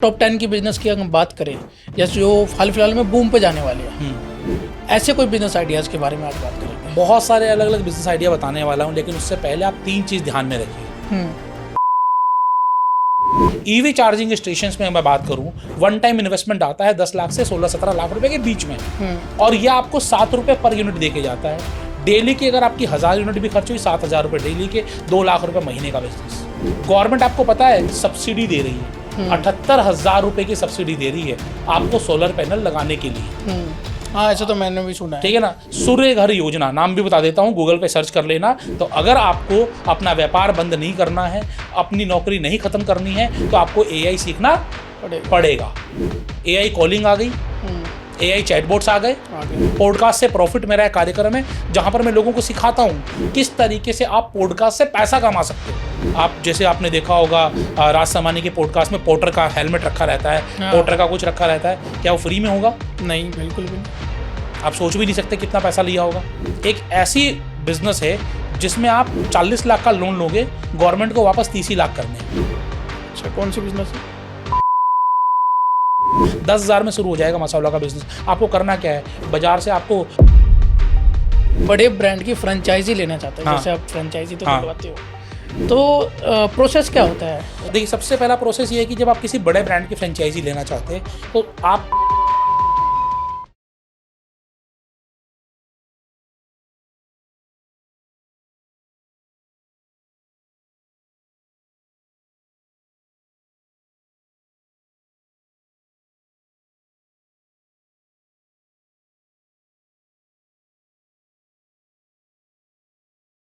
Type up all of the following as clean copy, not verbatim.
Top 10 की business की अगर हम बात करें, जैसे जो हाल फिलहाल में बूम पे जाने वाली है, ऐसे कोई बिजनेस आइडियाज़ के बारे में आज बात करेंगे। बहुत सारे अलग अलग बिजनेस आइडिया बताने वाला हूँ, लेकिन उससे पहले आप 3 चीज़ ध्यान में रखिए। ईवी चार्जिंग स्टेशन में मैं बात करूं, वन टाइम इन्वेस्टमेंट आता है 10 लाख से 16-17 लाख रुपए के बीच में, और यह आपको 7 रुपए पर यूनिट देके जाता है। डेली की अगर आपकी 1000 यूनिट भी खर्च हुई, 7000 रुपए डेली के, 2 लाख रुपए महीने का बिजनेस। गवर्नमेंट आपको पता है सब्सिडी दे रही है, 78,000 रुपए की सब्सिडी दे रही है आपको सोलर पैनल लगाने के लिए। हाँ, ऐसा तो मैंने भी सुना है। ठीक है ना। सूर्य घर योजना, नाम भी बता देता हूँ, गूगल पे सर्च कर लेना। तो अगर आपको अपना व्यापार बंद नहीं करना है, अपनी नौकरी नहीं खत्म करनी है, तो आपको एआई सीखना पड़ेगा। एआई कॉलिंग आ गई, एआई चैटबॉट्स आ गए। पॉडकास्ट से प्रॉफिट मेरा एक कार्यक्रम है जहां पर मैं लोगों को सिखाता हूं किस तरीके से आप पॉडकास्ट से पैसा कमा सकते हो। आप जैसे आपने देखा होगा राज समानी के पॉडकास्ट में पोर्टर का हेलमेट रखा रहता है, पोर्टर का कुछ रखा रहता है, क्या वो फ्री में होगा? नहीं, बिल्कुल भी नहीं। आप सोच भी नहीं सकते कितना पैसा लिया होगा। एक ऐसी बिजनेस है जिसमें आप 40 लाख का लोन लोगे, गवर्नमेंट को वापस 30 लाख करने। अच्छा, कौन सी बिजनेस है? 10,000 में शुरू हो जाएगा मसाला का बिजनेस। आपको करना क्या है, बाजार से आपको बड़े ब्रांड की फ्रेंचाइजी लेना चाहते हैं। जैसे आप फ्रेंचाइजी तो दिलवाते हो, तो प्रोसेस क्या होता है? देखिए, सबसे पहला प्रोसेस ये है कि जब आप किसी बड़े ब्रांड की फ्रेंचाइजी लेना चाहते हैं तो आप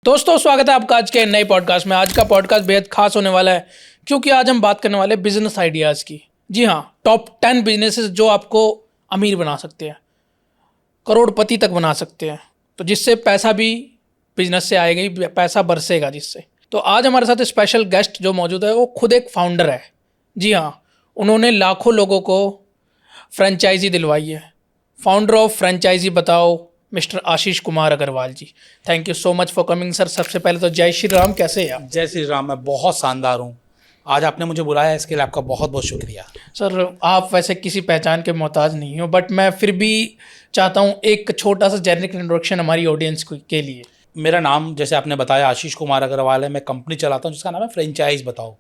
दोस्तों, स्वागत है आपका आज के नए पॉडकास्ट में। आज का पॉडकास्ट बेहद खास होने वाला है क्योंकि आज हम बात करने वाले हैं बिजनेस आइडियाज़ की। जी हाँ, टॉप 10 बिजनेसेस जो आपको अमीर बना सकते हैं, करोड़पति तक बना सकते हैं, तो जिससे पैसा भी बिजनेस से आएगा ही, पैसा बरसेगा जिससे। तो आज हमारे साथ स्पेशल गेस्ट जो मौजूद है वो खुद एक फाउंडर है। जी हाँ, उन्होंने लाखों लोगों को फ्रेंचाइजी दिलवाई है। फाउंडर ऑफ फ्रेंचाइजी बताओ, mister Ashish Kumar Agarwal ji. Thank you so much for coming sir. सबसे पहले तो जय श्री राम, कैसे हैं आप? जय श्री राम। मैं बहुत शानदार हूँ, आज आपने मुझे बुलाया, इसके लिए आपका बहुत बहुत शुक्रिया। सर, आप वैसे किसी पहचान के मोहताज नहीं हो, बट मैं फिर भी चाहता हूँ एक छोटा सा जेनरिक इंट्रोडक्शन हमारी ऑडियंस के लिए। मेरा नाम जैसे आपने बताया आशीष कुमार अग्रवाल है। मैं कंपनी चलाता हूँ जिसका नाम है फ्रेंचाइज बताओ।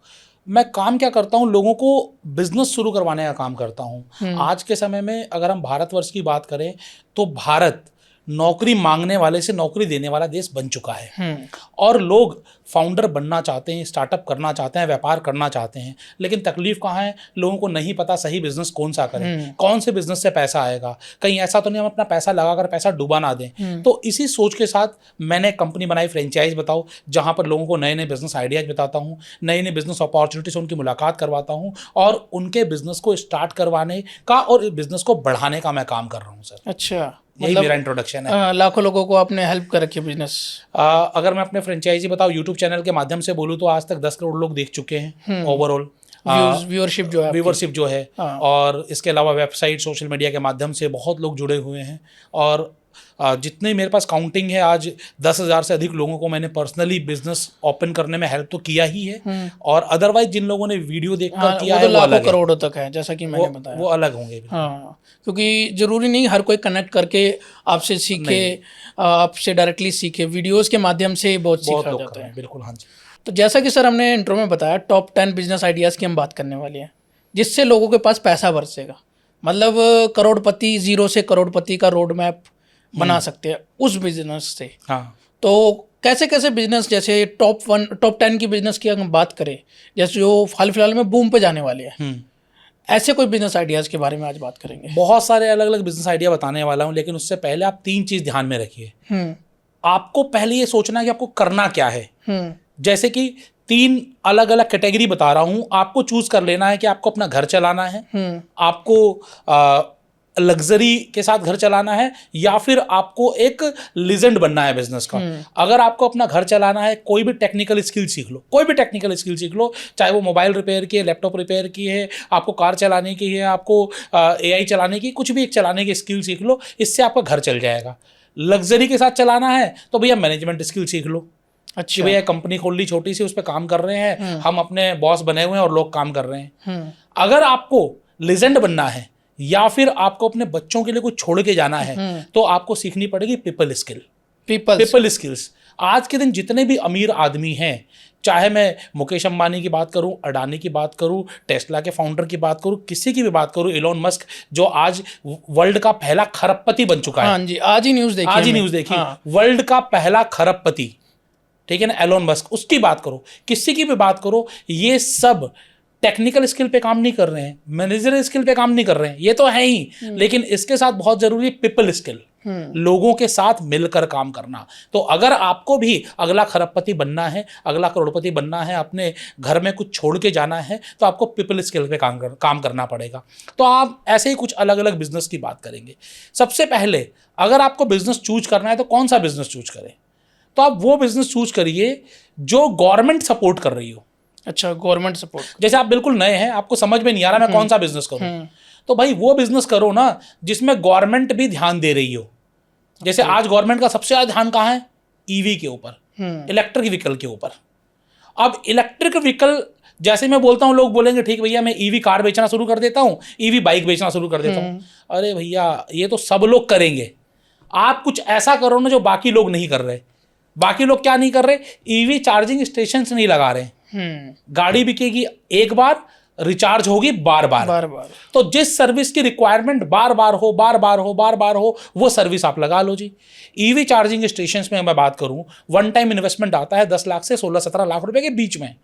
मैं काम क्या करता हूँ, लोगों को बिजनेस शुरू करवाने का काम करता हूँ। आज के समय में अगर हम भारतवर्ष की बात करें तो भारत नौकरी मांगने वाले से नौकरी देने वाला देश बन चुका है, और लोग फाउंडर बनना चाहते हैं, स्टार्टअप करना चाहते हैं, व्यापार करना चाहते हैं। लेकिन तकलीफ कहाँ है, लोगों को नहीं पता सही बिजनेस कौन सा करें, कौन से बिजनेस से पैसा आएगा, कहीं ऐसा तो नहीं हम अपना पैसा लगाकर पैसा डुबा ना दें। तो इसी सोच के साथ मैंने एक कंपनी बनाई फ्रेंचाइज बताओ, जहाँ पर लोगों को नए नए बिजनेस आइडियाज बताता हूँ, नई नई बिजनेस अपॉर्चुनिटी से उनकी मुलाकात करवाता हूँ, और उनके बिजनेस को स्टार्ट करवाने का और बिजनेस को बढ़ाने का मैं काम कर रहा हूँ सर। अच्छा, यही मेरा इंट्रोडक्शन है। लाखों लोगों को आपने हेल्प कर रखी है बिजनेस। अगर मैं अपने फ्रेंचाइजी बताओ यूट्यूब चैनल के माध्यम से बोलूँ तो आज तक 10 करोड़ लोग देख चुके हैं ओवरऑल। व्यूअरशिप जो है और इसके अलावा वेबसाइट, सोशल मीडिया के माध्यम से बहुत लोग जुड़े हुए हैं। और जितने मेरे पास काउंटिंग है, आज 10,000 से अधिक लोगों को मैंने पर्सनली बिजनेस ओपन करने में हेल्प तो किया ही है, और अदरवाइज जिन लोगों ने वीडियो देखकर किया है वो लाखों करोड़ों तक है, जैसा कि मैंने बताया। वो अलग होंगे। हाँ, क्योंकि जरूरी नहीं हर कोई कनेक्ट करके आपसे सीखे, आपसे डायरेक्टली सीखे, वीडियोस के माध्यम से बहुत सीखा जाता है। बिल्कुल, हाँ जी। तो जैसा कि सर हमने इंट्रो में बताया, टॉप 10 बिजनेस आइडियाज़ की हम बात करने वाले हैं जिससे लोगों के पास पैसा बरसेगा। मतलब करोड़पति, जीरो से करोड़पति का रोड मैप बना सकते हैं उस बिजनेस से। हाँ, तो कैसे कैसे बिजनेस, जैसे टॉप 10 की बिजनेस की अगर हम बात करें, जैसे जो हाल फिलहाल में बूम पे जाने वाले हैं, ऐसे कोई बिजनेस आइडियाज़ के बारे में आज बात करेंगे। बहुत सारे अलग अलग बिजनेस आइडिया बताने वाला हूँ, लेकिन उससे पहले आप 3 चीज़ ध्यान में रखिए। आपको पहले ये सोचना है कि आपको करना क्या है। जैसे कि 3 अलग अलग कैटेगरी बता रहा हूँ, आपको चूज कर लेना है कि आपको अपना घर चलाना है, आपको लग्जरी के साथ घर चलाना है, या फिर आपको एक लीजेंड बनना है बिजनेस का। अगर आपको अपना घर चलाना है, कोई भी टेक्निकल स्किल सीख लो, कोई भी टेक्निकल स्किल सीख लो, चाहे वो मोबाइल रिपेयर की है, लैपटॉप रिपेयर की है, आपको कार चलाने की है, आपको एआई चलाने की, कुछ भी एक चलाने की स्किल सीख लो, इससे आपका घर चल जाएगा। लग्जरी के साथ चलाना है तो भैया मैनेजमेंट स्किल सीख लो। कि अच्छा। भैया कंपनी खोल ली छोटी सी, उस पर काम कर रहे हैं, हम अपने बॉस बने हुए हैं और लोग काम कर रहे हैं। अगर आपको लीजेंड बनना है या फिर आपको अपने बच्चों के लिए कुछ छोड़ के जाना है, तो आपको सीखनी पड़ेगी पीपल स्किल। People skills. आज के दिन जितने भी अमीर आदमी हैं, चाहे मैं मुकेश अंबानी की बात करूं, अडानी की बात करूं, टेस्ला के फाउंडर की बात करूं, किसी की भी बात करूं, इलोन मस्क जो आज वर्ल्ड का पहला खरबपति बन चुका है। हाँ जी, आज ही न्यूज़ देखी। आज ही न्यूज़ देखी। हाँ। वर्ल्ड का पहला खरबपति, ठीक है ना, एलोन मस्क, उसकी बात करो, किसी की भी बात करो, ये सब टेक्निकल स्किल पे काम नहीं कर रहे हैं, मैनेजर स्किल पे काम नहीं कर रहे हैं, ये तो है ही, लेकिन इसके साथ बहुत जरूरी पीपल स्किल, लोगों के साथ मिलकर काम करना। तो अगर आपको भी अगला खरबपति बनना है, अगला करोड़पति बनना है, अपने घर में कुछ छोड़ के जाना है, तो आपको पीपल स्किल पे काम करना पड़ेगा। तो आप ऐसे ही कुछ अलग अलग बिजनेस की बात करेंगे। सबसे पहले अगर आपको बिजनेस चूज करना है तो कौन सा बिजनेस चूज करें, तो आप वो बिजनेस चूज करिए जो गवर्नमेंट सपोर्ट कर रही हो। अच्छा, गवर्नमेंट सपोर्ट। जैसे आप बिल्कुल नए हैं, आपको समझ में नहीं आ रहा मैं कौन सा बिजनेस करूं, तो भाई वो बिजनेस करो ना जिसमें गवर्नमेंट भी ध्यान दे रही हो। जैसे आज गवर्नमेंट का सबसे ज्यादा ध्यान कहाँ है? ईवी के ऊपर, इलेक्ट्रिक व्हीकल के ऊपर। अब इलेक्ट्रिक व्हीकल जैसे मैं बोलता हूं, लोग बोलेंगे ठीक भैया मैं ईवी कार बेचना शुरू कर देता हूं, ईवी बाइक बेचना शुरू कर देता हूं। अरे भैया ये तो सब लोग करेंगे, आप कुछ ऐसा करो ना जो बाकी लोग नहीं कर रहे। बाकी लोग क्या नहीं कर रहे? ईवी चार्जिंग स्टेशन नहीं लगा रहे। गाड़ी बिकेगी एक बार, रिचार्ज होगी बार बार। तो जिस सर्विस की रिक्वायरमेंट बार बार हो वो सर्विस आप लगा लो जी। ईवी चार्जिंग स्टेशन में मैं बात करूं, वन टाइम इन्वेस्टमेंट आता है 10 लाख से 16-17 लाख रुपए के बीच में,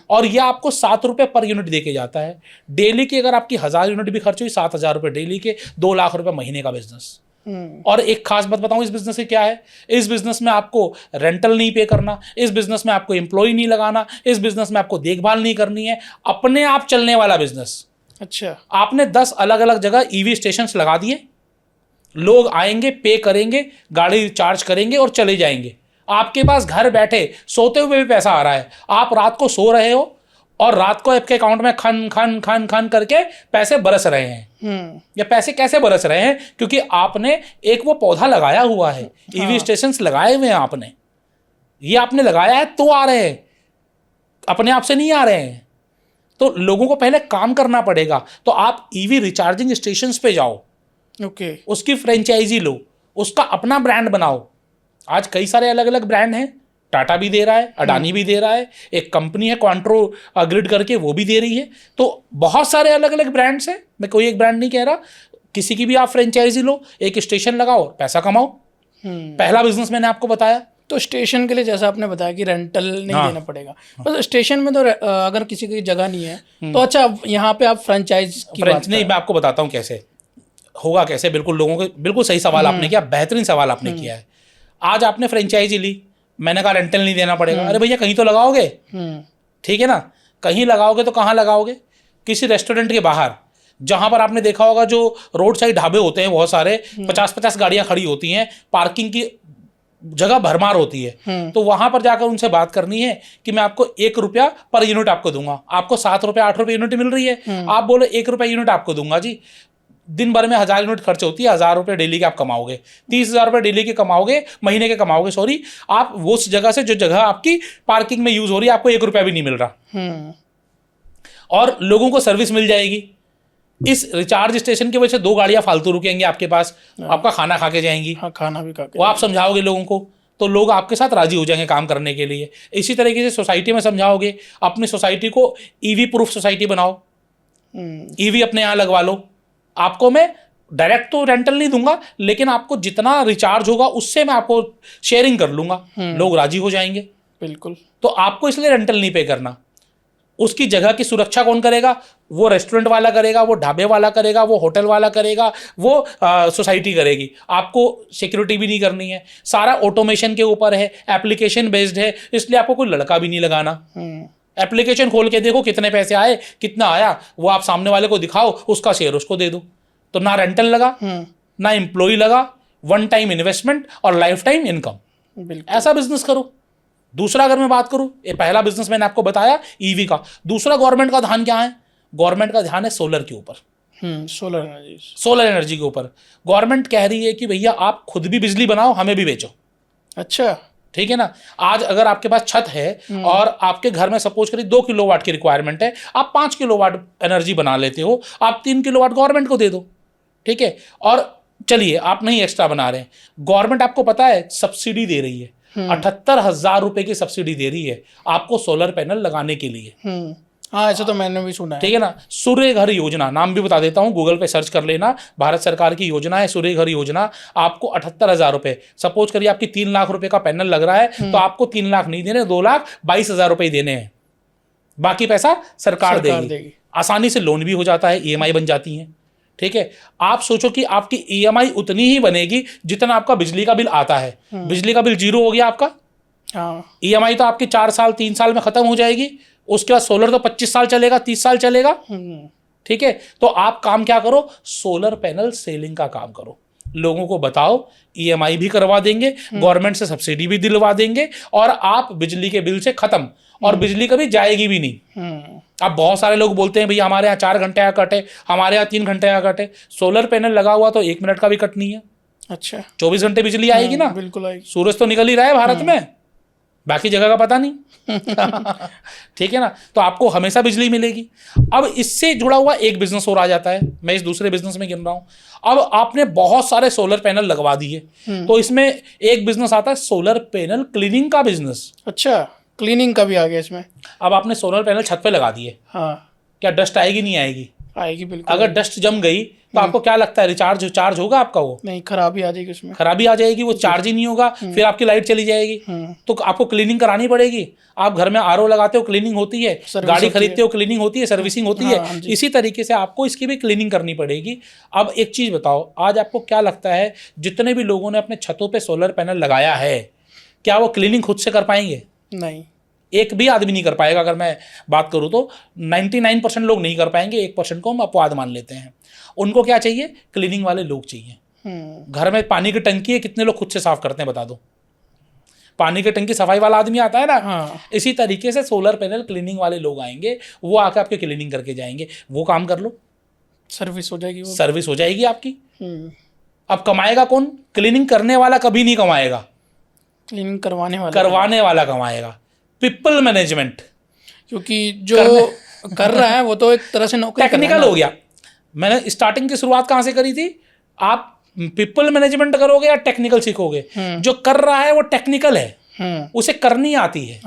और यह आपको 7 रुपए पर यूनिट देके जाता है। डेली की अगर आपकी 1000 यूनिट भी खर्च हुई, 7000 रुपए डेली के, 2 लाख रुपए महीने का बिजनेस। और एक खास बात बताऊं इस बिजनेस से क्या है, इस बिजनेस में आपको रेंटल नहीं पे करना, इस बिजनेस में आपको एम्प्लॉय नहीं लगाना, इस बिजनेस में आपको देखभाल नहीं करनी है, अपने आप चलने वाला बिजनेस। अच्छा, आपने 10 अलग अलग जगह ईवी स्टेशन लगा दिए, लोग आएंगे, पे करेंगे, गाड़ी चार्ज करेंगे और चले जाएंगे। आपके पास घर बैठे सोते हुए भी पैसा आ रहा है। आप रात को सो रहे हो और रात को आपके अकाउंट में खन खन खन खन करके पैसे बरस रहे हैं। या पैसे कैसे बरस रहे हैं? क्योंकि आपने एक वो पौधा लगाया हुआ है, ईवी स्टेशंस लगाए हुए हैं आपने, ये आपने लगाया है तो आ रहे हैं, अपने आप से नहीं आ रहे हैं। तो लोगों को पहले काम करना पड़ेगा। तो आप ईवी रिचार्जिंग स्टेशंस पे जाओ, ओके, उसकी फ्रेंचाइजी लो, उसका अपना ब्रांड बनाओ। आज कई सारे अलग अलग ब्रांड हैं, टाटा भी दे रहा है, अडानी भी दे रहा है, एक कंपनी है क्वांट्रो ग्रिड करके, वो भी दे रही है। तो बहुत सारे अलग अलग ब्रांड्स हैं, मैं कोई एक ब्रांड नहीं कह रहा, किसी की भी आप फ्रेंचाइजी लो, एक स्टेशन लगाओ, पैसा कमाओ। पहला बिजनेस मैंने आपको बताया। तो स्टेशन के लिए जैसा आपने बताया कि रेंटल नहीं देना पड़ेगा, बस स्टेशन में तो अगर किसी की जगह नहीं है तो अच्छा, यहाँ पे आप फ्रेंचाइज की बात नहीं, मैं आपको बताता हूँ कैसे होगा, कैसे। बिल्कुल लोगों के बिल्कुल सही सवाल आपने किया, बेहतरीन सवाल आपने किया है। आज आपने फ्रेंचाइजी ली, मैंने कहा रेंटल नहीं देना पड़ेगा। अरे भैया कहीं तो लगाओगे, ठीक है ना, कहीं लगाओगे तो कहाँ लगाओगे? किसी रेस्टोरेंट के बाहर, जहां पर आपने देखा होगा जो रोड साइड ढाबे होते हैं, बहुत सारे 50-50 गाड़ियां खड़ी होती हैं, पार्किंग की जगह भरमार होती है। तो वहां पर जाकर उनसे बात करनी है कि मैं आपको 1 रुपया पर यूनिट आपको दूंगा। आपको 7 रुपये 8 रुपये यूनिट मिल रही है, आप बोले 1 रुपया यूनिट आपको दूंगा जी। दिन भर में 1000 यूनिट खर्च होती है, 1000 रुपये डेली के आप कमाओगे, 30,000 रुपये डेली के कमाओगे, महीने के कमाओगे, सॉरी। आप वो उस जगह से जो जगह आपकी पार्किंग में यूज हो रही है, आपको 1 रुपया भी नहीं मिल रहा, और लोगों को सर्विस मिल जाएगी। इस रिचार्ज स्टेशन की वजह से 2 गाड़ियां फालतू रुकेंगी आपके पास, आपका खाना खा के जाएंगी। हाँ, खाना भी खा के, वो आप समझाओगे लोगों को, तो लोग आपके साथ राजी हो जाएंगे काम करने के लिए। इसी तरीके से सोसाइटी में समझाओगे, अपनी सोसाइटी को ईवी प्रूफ सोसाइटी बनाओ, ईवी अपने यहाँ लगवा लो। आपको मैं डायरेक्ट तो रेंटल नहीं दूंगा, लेकिन आपको जितना रिचार्ज होगा उससे मैं आपको शेयरिंग कर लूंगा, लोग राजी हो जाएंगे। बिल्कुल। तो आपको इसलिए रेंटल नहीं पे करना। उसकी जगह की सुरक्षा कौन करेगा? वो रेस्टोरेंट वाला करेगा, वो ढाबे वाला करेगा, वो होटल वाला करेगा, वो सोसाइटी करेगी। आपको सिक्योरिटी भी नहीं करनी है, सारा ऑटोमेशन के ऊपर है, एप्लीकेशन बेस्ड है, इसलिए आपको कोई लड़का भी नहीं लगाना। एप्लीकेशन खोल के देखो कितने पैसे आए, कितना आया, वो आप सामने वाले को दिखाओ, उसका शेयर उसको दे दो। तो ना रेंटल लगा, ना एम्प्लॉय लगा, वन टाइम इन्वेस्टमेंट और लाइफ टाइम इनकम। ऐसा बिजनेस करो। दूसरा अगर मैं बात करूं, ये पहला बिजनेस मैंने आपको बताया ईवी का। दूसरा गवर्नमेंट का ध्यान क्या है? गवर्नमेंट का ध्यान है सोलर के ऊपर, सोलर एनर्जी के ऊपर। गवर्नमेंट कह रही है कि भैया आप खुद भी बिजली बनाओ, हमें भी बेचो। अच्छा, ठीक है ना। आज अगर आपके पास छत है और आपके घर में सपोज करिए 2 किलोवाट की रिक्वायरमेंट है, आप 5 किलोवाट एनर्जी बना लेते हो, आप 3 किलोवाट गवर्नमेंट को दे दो, ठीक है। और चलिए आप नहीं एक्स्ट्रा बना रहे हैं, गवर्नमेंट आपको पता है सब्सिडी दे रही है, 78,000 रुपए की सब्सिडी दे रही है आपको सोलर पैनल लगाने के लिए। हाँ, ऐसा तो मैंने भी सुना है। ठीक है ना। सूर्य घर योजना, नाम भी बता देता हूँ, गूगल पे सर्च कर लेना, भारत सरकार की योजना है सूर्य घर योजना। आपको 78,000 रुपए, सपोज करिए आपकी 3 लाख रुपए का पैनल लग रहा है, तो आपको 3 लाख नहीं देने, 2,22,000 रुपए देने हैं, बाकी पैसा सरकार देगी। आसानी से लोन भी हो जाता है, EMI बन जाती है, ठीक है। आप सोचो कि आपकी EMI उतनी ही बनेगी जितना आपका बिजली का बिल आता है। बिजली का बिल 0 हो गया आपका, EMI तो आपकी 4 साल 3 साल में खत्म हो जाएगी, उसके बाद सोलर तो 25 साल चलेगा, 30 साल चलेगा, ठीक है। तो आप काम क्या करो, सोलर पैनल सेलिंग का काम करो, लोगों को बताओ, EMI भी करवा देंगे, गवर्नमेंट से सब्सिडी भी दिलवा देंगे, और आप बिजली के बिल से खत्म, और बिजली कभी जाएगी भी नहीं। अब बहुत सारे लोग बोलते हैं भैया हमारे यहाँ 4 घंटे का कट है, हमारे यहाँ 3 घंटे का कट है। सोलर पैनल लगा हुआ तो 1 मिनट का भी कट नहीं है। अच्छा, 24 घंटे बिजली आएगी ना, बिल्कुल आएगी। सूरज तो निकल ही रहा है भारत में, बाकी जगह का पता नहीं। ठीक है ना, तो आपको हमेशा बिजली मिलेगी। अब इससे जुड़ा हुआ एक बिजनेस और आ जाता है, मैं इस दूसरे बिजनेस में गिन रहा हूं। अब आपने बहुत सारे सोलर पैनल लगवा दिए, तो इसमें एक बिजनेस आता है सोलर पैनल क्लीनिंग का बिजनेस। अच्छा, क्लीनिंग का भी आ गया इसमें। अब आपने सोलर पैनल छत पे लगा दिए, हाँ, क्या डस्ट आएगी? नहीं आएगी। आएगी बिल्कुल। अगर डस्ट जम गई तो आपको क्या लगता है चार्ज होगा आपका? वो नहीं, खराबी आ जाएगी उसमें, खराबी आ जाएगी, वो चार्ज ही नहीं होगा, फिर आपकी लाइट चली जाएगी। तो आपको क्लीनिंग करानी पड़ेगी। आप घर में RO लगाते हो, क्लीनिंग होती है, गाड़ी खरीदते हो, क्लीनिंग होती है, सर्विसिंग होती है। इसी तरीके से आपको इसकी भी क्लीनिंग करनी पड़ेगी। अब एक चीज बताओ, आज आपको क्या लगता है जितने भी लोगों ने अपने छतों पे सोलर पैनल लगाया है, क्या वो क्लीनिंग खुद से कर पाएंगे? नहीं, एक भी आदमी नहीं कर पाएगा। अगर मैं बात करूं तो 99% लोग नहीं कर पाएंगे, 1% को हम अपवाद मान लेते हैं। उनको क्या चाहिए? क्लीनिंग वाले लोग चाहिए। घर में पानी की टंकी है, कितने लोग खुद से साफ करते हैं बता दो? पानी की टंकी सफाई वाला आदमी आता है ना। हाँ। इसी तरीके से सोलर पैनल क्लीनिंग वाले लोग आएंगे, वो आकर आपके क्लीनिंग करके जाएंगे। वो काम कर लो, सर्विस हो जाएगी, वो सर्विस हो जाएगी आपकी। अब कमाएगा कौन? क्लीनिंग करने वाला कभी नहीं कमाएगा, क्लीनिंग करवाने वाला कमाएगा। पीपल मैनेजमेंट, क्योंकि जो कर रहा है वो तो एक तरह से नौकरी टेक्निकल हो गया। मैंने स्टार्टिंग की शुरुआत कहाँ से करी थी? आप पीपल मैनेजमेंट करोगे या टेक्निकल सीखोगे? जो कर रहा है वो टेक्निकल है, उसे करनी आती है।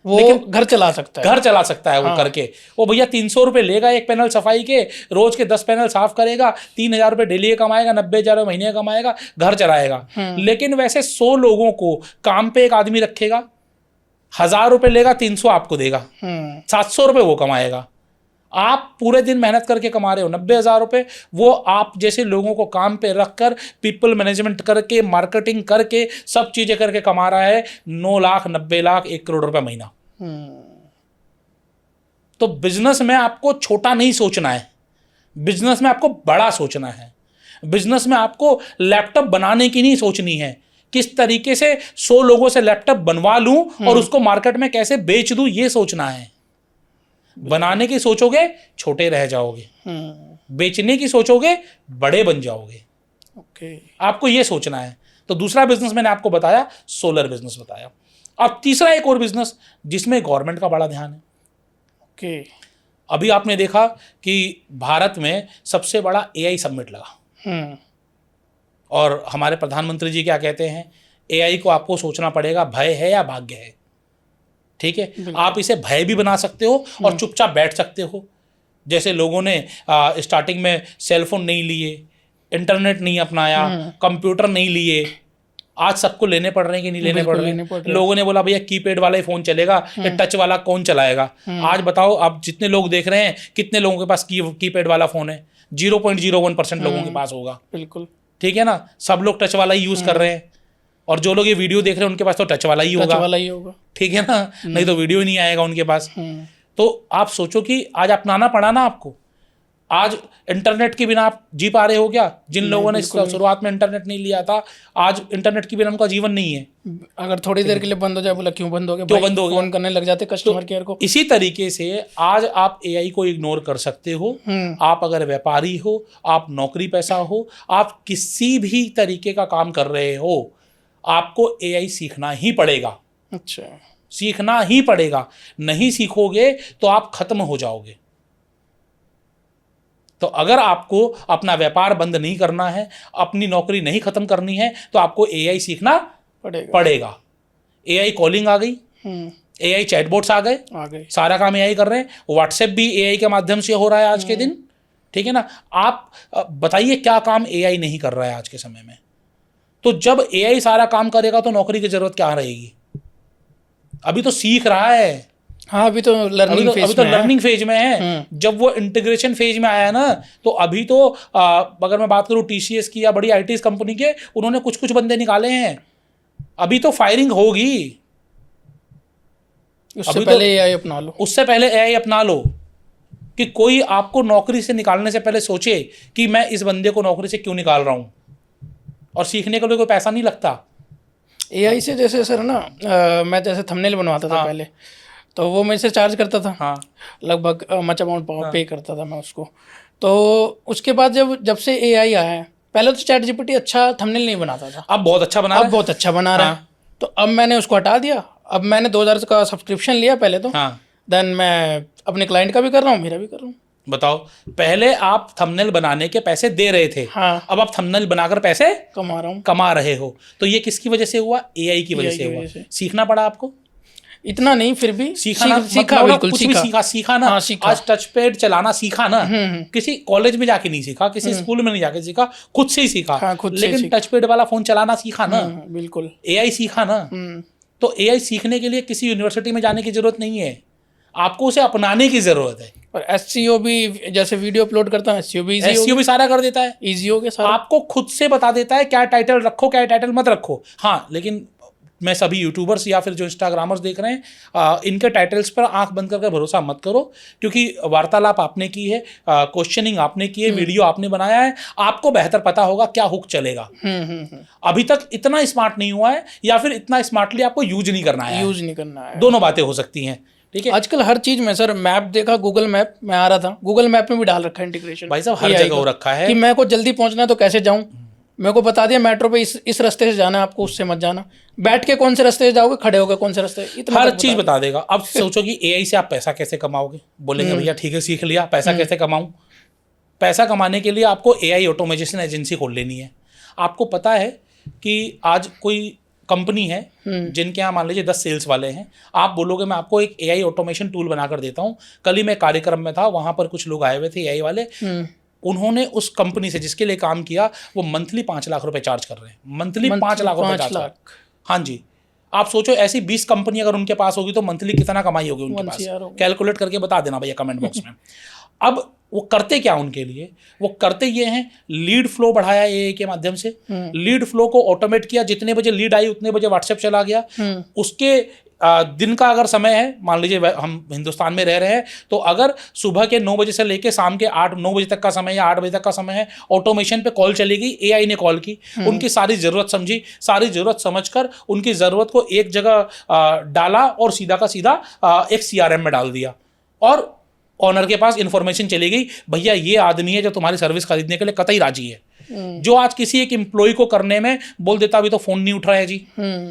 वो लेकिन घर चला सकता है, घर चला सकता है वो करके। वो भैया 300 रुपये लेगा एक पैनल सफाई के, रोज के 10 पैनल साफ करेगा, 3,000 रुपये डेली कमाएगा, 90,000 महीने कमाएगा, घर चलाएगा। लेकिन वैसे 100 लोगों को काम पे एक आदमी रखेगा, 1,000 रुपये लेगा, 300 आपको देगा, 700 रुपये वो कमाएगा। आप पूरे दिन मेहनत करके कमा रहे हो 90,000 रुपये, वो आप जैसे लोगों को काम पे रखकर पीपल मैनेजमेंट करके, मार्केटिंग करके, सब चीजें करके कमा रहा है 9 लाख, 90 लाख, 1 करोड़ रुपए महीना। तो बिजनेस में आपको छोटा नहीं सोचना है, बिजनेस में आपको बड़ा सोचना है। बिजनेस में आपको लैपटॉप बनाने की नहीं सोचनी है, किस तरीके से 100 लोगों से लैपटॉप बनवा लूं और उसको मार्केट में कैसे बेच दूं, ये सोचना है। बनाने की सोचोगे छोटे रह जाओगे, बेचने की सोचोगे बड़े बन जाओगे। ओके, आपको ये सोचना है। तो दूसरा बिजनेस मैंने आपको बताया, सोलर बिजनेस बताया। अब तीसरा एक और बिजनेस जिसमें गवर्नमेंट का बड़ा ध्यान है। ओके, अभी आपने देखा कि भारत में सबसे बड़ा AI समिट लगा, और हमारे प्रधानमंत्री जी क्या कहते हैं, AI को आपको सोचना पड़ेगा भय है या भाग्य है। ठीक है, आप इसे भय भी बना सकते हो और चुपचाप बैठ सकते हो। जैसे लोगों ने स्टार्टिंग में सेलफोन नहीं लिए, इंटरनेट नहीं अपनाया, कंप्यूटर नहीं लिए, आज सबको लेने पड़ रहे हैं कि नहीं लेने पड़ रहे? लोगों ने बोला भैया कीपैड वाला ही फोन चलेगा, ये टच वाला कौन चलाएगा? आज बताओ, आप जितने लोग देख रहे हैं, कितने लोगों के पास कीपैड वाला फोन है? 0.01% लोगों के पास होगा। बिल्कुल, ठीक है ना, सब लोग टच वाला ही यूज कर रहे हैं, और जो लोग ये वीडियो देख रहे हैं उनके पास तो टच वाला ही होगा। ठीक है ना, नहीं तो वीडियो ही नहीं आएगा उनके पास। तो आप सोचो कि आज अपनाना पड़ा ना आपको। आज इंटरनेट के बिना आप जी पा रहे हो क्या? जिन लोगों ने शुरुआत में इंटरनेट नहीं लिया था, आज इंटरनेट के बिना उनका जीवन नहीं है। अगर थोड़ी देर के लिए बंद हो जाए, बोला क्यों बंद हो गया, फोन करने लग जाते कस्टमर केयर को। इसी तरीके से आज आप AI को इग्नोर कर सकते हो। आप अगर व्यापारी हो, आप नौकरी पैसा हो, आप किसी भी तरीके का काम कर रहे हो, आपको एआई सीखना ही पड़ेगा। अच्छा। सीखना ही पड़ेगा, नहीं सीखोगे तो आप खत्म हो जाओगे। तो अगर आपको अपना व्यापार बंद नहीं करना है, अपनी नौकरी नहीं खत्म करनी है, तो आपको एआई सीखना पड़ेगा। एआई कॉलिंग आ गई, एआई चैटबॉट्स आ गए, सारा काम एआई कर रहे हैं। व्हाट्सएप भी एआई के माध्यम से हो रहा है आज के दिन, ठीक है ना। आप बताइए क्या काम एआई नहीं कर रहा है आज के समय में। तो जब एआई सारा काम करेगा तो नौकरी की जरूरत क्या रहेगी। अभी तो सीख रहा है। हाँ, अभी तो लर्निंग फेज में है। जब वो इंटीग्रेशन फेज में आया ना, तो अभी तो अगर मैं बात करूं टीसीएस की या बड़ी आईटी कंपनी के, उन्होंने कुछ कुछ बंदे निकाले हैं। अभी तो फायरिंग होगी। उससे पहले एआई अपना लो। उससे पहले एआई अपना लो कि कोई आपको नौकरी से निकालने से पहले सोचे कि मैं इस बंदे को नौकरी से क्यों निकाल रहा हूं। और सीखने के लिए कोई पैसा नहीं लगता। एआई से जैसे सर ना, मैं जैसे थंबनेल बनवाता था पहले, तो वो मेरे से चार्ज करता था। हाँ। लगभग मच अमाउंट पे करता था मैं उसको। तो उसके बाद जब से एआई आया है, पहले तो चैट जीपीटी अच्छा थंबनेल नहीं बनाता था, अब बहुत अच्छा बना रहा है। बहुत अच्छा बना रहा है। तो अब मैंने उसको हटा दिया। अब मैंने 2000 का सब्सक्रिप्शन लिया पहले तो। देन मैं अपने क्लाइंट का भी कर रहा हूँ, मेरा भी कर रहा हूँ। बताओ, पहले आप थंबनेल बनाने के पैसे दे रहे थे। हाँ। अब आप थंबनेल बनाकर पैसे कमा रहे हो। तो ये किसकी वजह से हुआ? एआई की वजह से हुआ। सीखना पड़ा आपको। इतना नहीं, फिर भी सीखा बिल्कुल सीखा ना। आज टच पैड चलाना सीखा ना। किसी कॉलेज में जाके नहीं सीखा, किसी स्कूल में नहीं जाके सीखा, खुद से ही सीखा। लेकिन टच पैड वाला फोन चलाना सीखा ना। बिल्कुल। एआई सीखा ना। तो एआई सीखने के लिए किसी यूनिवर्सिटी में जाने की जरूरत नहीं है, आपको उसे अपनाने की जरूरत है। और एसईओ भी, जैसे वीडियो अपलोड करता है, एसईओ भी सारा कर देता है। इजी हो गया। आपको खुद से बता देता है क्या टाइटल रखो, क्या टाइटल मत रखो। हाँ, लेकिन मैं सभी यूट्यूबर्स या फिर जो इंस्टाग्रामर्स देख रहे हैं, इनके टाइटल्स पर आंख बंद करके भरोसा मत करो, क्योंकि वार्तालाप आपने की है, क्वेश्चनिंग आपने की है, वीडियो आपने बनाया है, आपको बेहतर पता होगा क्या हुक चलेगा। अभी तक इतना स्मार्ट नहीं हुआ है, या फिर इतना स्मार्टली आपको यूज नहीं करना है। दोनों बातें हो सकती हैं, ठीक है। आजकल हर चीज में सर, मैप देखा, गूगल मैप में आ रहा था, गूगल मैप में भी डाल रखा है इंटीग्रेशन। भाई साहब, हर जगह हो रखा है कि मेरे को जल्दी पहुंचना है तो कैसे जाऊं। मेरे को बता दिया मेट्रो पे इस रास्ते से जाना है, आपको उससे मत जाना। बैठ के कौन से रास्ते से जाओगे, खड़े होकर कौन से रास्ते, हर चीज बता देगा। अब सोचो कि एआई से आप पैसा कैसे कमाओगे। बोलेंगे भैया ठीक है, सीख लिया, पैसा कैसे कमाऊं। पैसा कमाने के लिए आपको एआई ऑटोमेशन एजेंसी खोल लेनी है। आपको पता है कि आज कोई कंपनी है जिनके यहाँ मान लीजिए 10 सेल्स वाले हैं, आप बोलोगे मैं आपको एक एआई ऑटोमेशन टूल बनाकर देता हूँ। कल ही मैं कार्यक्रम में था, वहां पर कुछ लोग आए हुए थे एआई वाले। उन्होंने उस कंपनी से जिसके लिए काम किया, वो मंथली 5 लाख रुपए चार्ज कर रहे हैं। मंथली 5 लाख रुपए चार्ज। हाँ जी, आप सोचो ऐसी 20 कंपनी अगर उनके पास होगी तो मंथली कितना कमाई होगी उनके पास। कैलकुलेट करके बता देना भैया कमेंट बॉक्स में। अब वो करते क्या उनके लिए? वो करते ये हैं, लीड फ्लो बढ़ाया एआई के माध्यम से। लीड फ्लो को ऑटोमेट किया। जितने बजे लीड आई उतने बजे व्हाट्सएप चला गया। उसके दिन का अगर समय है, मान लीजिए हम हिंदुस्तान में रह रहे हैं, तो अगर सुबह के 9 बजे से लेकर शाम के 8-9 बजे तक का समय या 8 बजे तक का समय है, ऑटोमेशन पे कॉल चली गई, एआई ने कॉल की, उनकी सारी ज़रूरत समझी, सारी ज़रूरत समझकर उनकी ज़रूरत को एक जगह डाला और सीधा का सीधा एक सीआरएम में डाल दिया। और ऑनर के पास इंफॉर्मेशन चली गई, भैया ये आदमी है जो तुम्हारी सर्विस खरीदने के लिए कतई राजी है। जो आज किसी एक एम्प्लॉय को करने में बोल देता अभी तो फोन नहीं उठ रहा है जी,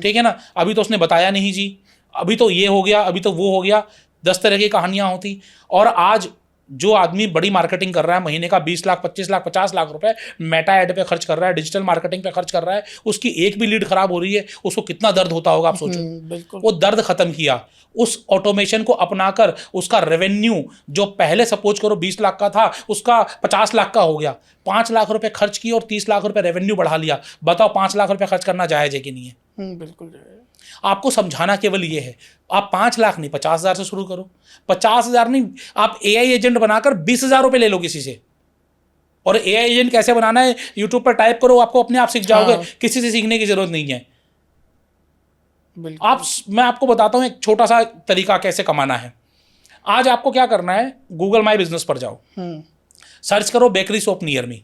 ठीक है ना, अभी तो उसने बताया नहीं जी, अभी तो ये हो गया, अभी तो वो हो गया, 10 तरह की कहानियां होती। और आज जो आदमी बड़ी मार्केटिंग कर रहा है, महीने का 20 लाख 25 लाख 50 लाख रुपए मेटा एड पे खर्च कर रहा है, डिजिटल मार्केटिंग पे खर्च कर रहा है, उसकी एक भी लीड खराब हो रही है, उसको कितना दर्द होता होगा आप सोचो। वो दर्द खत्म किया उस ऑटोमेशन को अपनाकर। उसका रेवेन्यू जो पहले सपोज करो 20 लाख का था, उसका 50 लाख का हो गया। 5 लाख रुपए खर्च किए और 30 लाख रुपए रेवेन्यू बढ़ा लिया। बताओ 5 लाख रुपए खर्च करना जायज है कि नहीं है? बिल्कुल। आपको समझाना केवल ये है, आप 5 लाख नहीं 50,000 से शुरू करो। 50,000 नहीं, आप एआई एजेंट बनाकर 20,000 रुपए ले लो किसी से। और एआई एजेंट कैसे बनाना है यूट्यूब पर टाइप करो, आपको अपने आप सीख जाओगे। किसी से सीखने की जरूरत नहीं है। मैं आपको बताता हूं एक छोटा सा तरीका कैसे कमाना है। आज आपको क्या करना है, गूगल माई बिजनेस पर जाओ, सर्च करो बेकरी शॉप नियर मी।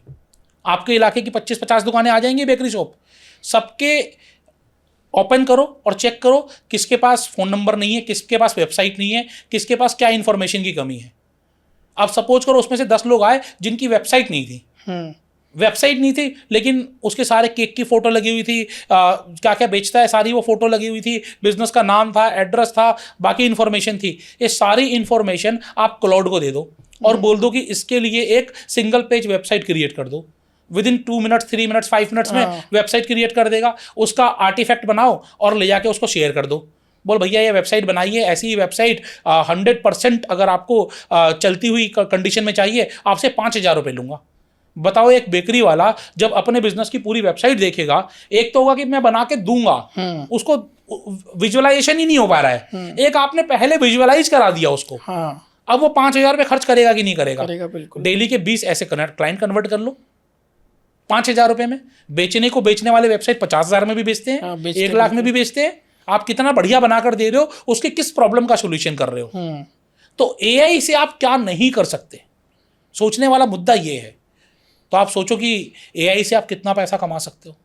आपके इलाके की 25-50 दुकानें आ जाएंगी बेकरी शॉप। सबके ओपन करो और चेक करो किसके पास फ़ोन नंबर नहीं है, किसके पास वेबसाइट नहीं है, किसके पास क्या इन्फॉर्मेशन की कमी है। अब सपोज करो उसमें से 10 लोग आए जिनकी वेबसाइट नहीं थी, वेबसाइट नहीं थी, लेकिन उसके सारे केक की फोटो लगी हुई थी, क्या क्या बेचता है सारी वो फोटो लगी हुई थी, बिजनेस का नाम था, एड्रेस था, बाकी इन्फॉर्मेशन थी। ये सारी इन्फॉर्मेशन आप क्लाउड को दे दो और बोल दो कि इसके लिए एक सिंगल पेज वेबसाइट क्रिएट कर दो। With in 2 minutes, 3 minutes, 5 minutes में वेबसाइट क्रिएट कर देगा। उसका आर्टिफैक्ट बनाओ और ले जाके उसको शेयर कर दो। बोल भैया ये वेबसाइट बनाइए, ऐसी वेबसाइट 100% अगर आपको चलती हुई कंडीशन में चाहिए, आपसे 5,000 रुपये लूँगा। बताओ, एक बेकरी वाला जब अपने बिजनेस की पूरी वेबसाइट देखेगा, एक तो होगा कि मैं बना के दूंगा, उसको विजुअलाइजेशन ही नहीं हो पा रहा है, एक आपने पहले विजुअलाइज करा दिया उसको। अब वो 5,000 रुपये खर्च करेगा कि नहीं करेगा? बिल्कुल। डेली के 20 ऐसे क्लाइंट कन्वर्ट कर लो 5,000 रुपये में। बेचने वाले वेबसाइट 50,000 में भी बेचते हैं, 1 लाख में भी बेचते हैं। आप कितना बढ़िया बनाकर दे रहे हो, उसके किस प्रॉब्लम का सोल्यूशन कर रहे हो। तो एआई से आप क्या नहीं कर सकते, सोचने वाला मुद्दा ये है। तो आप सोचो कि एआई से आप कितना पैसा कमा सकते हो,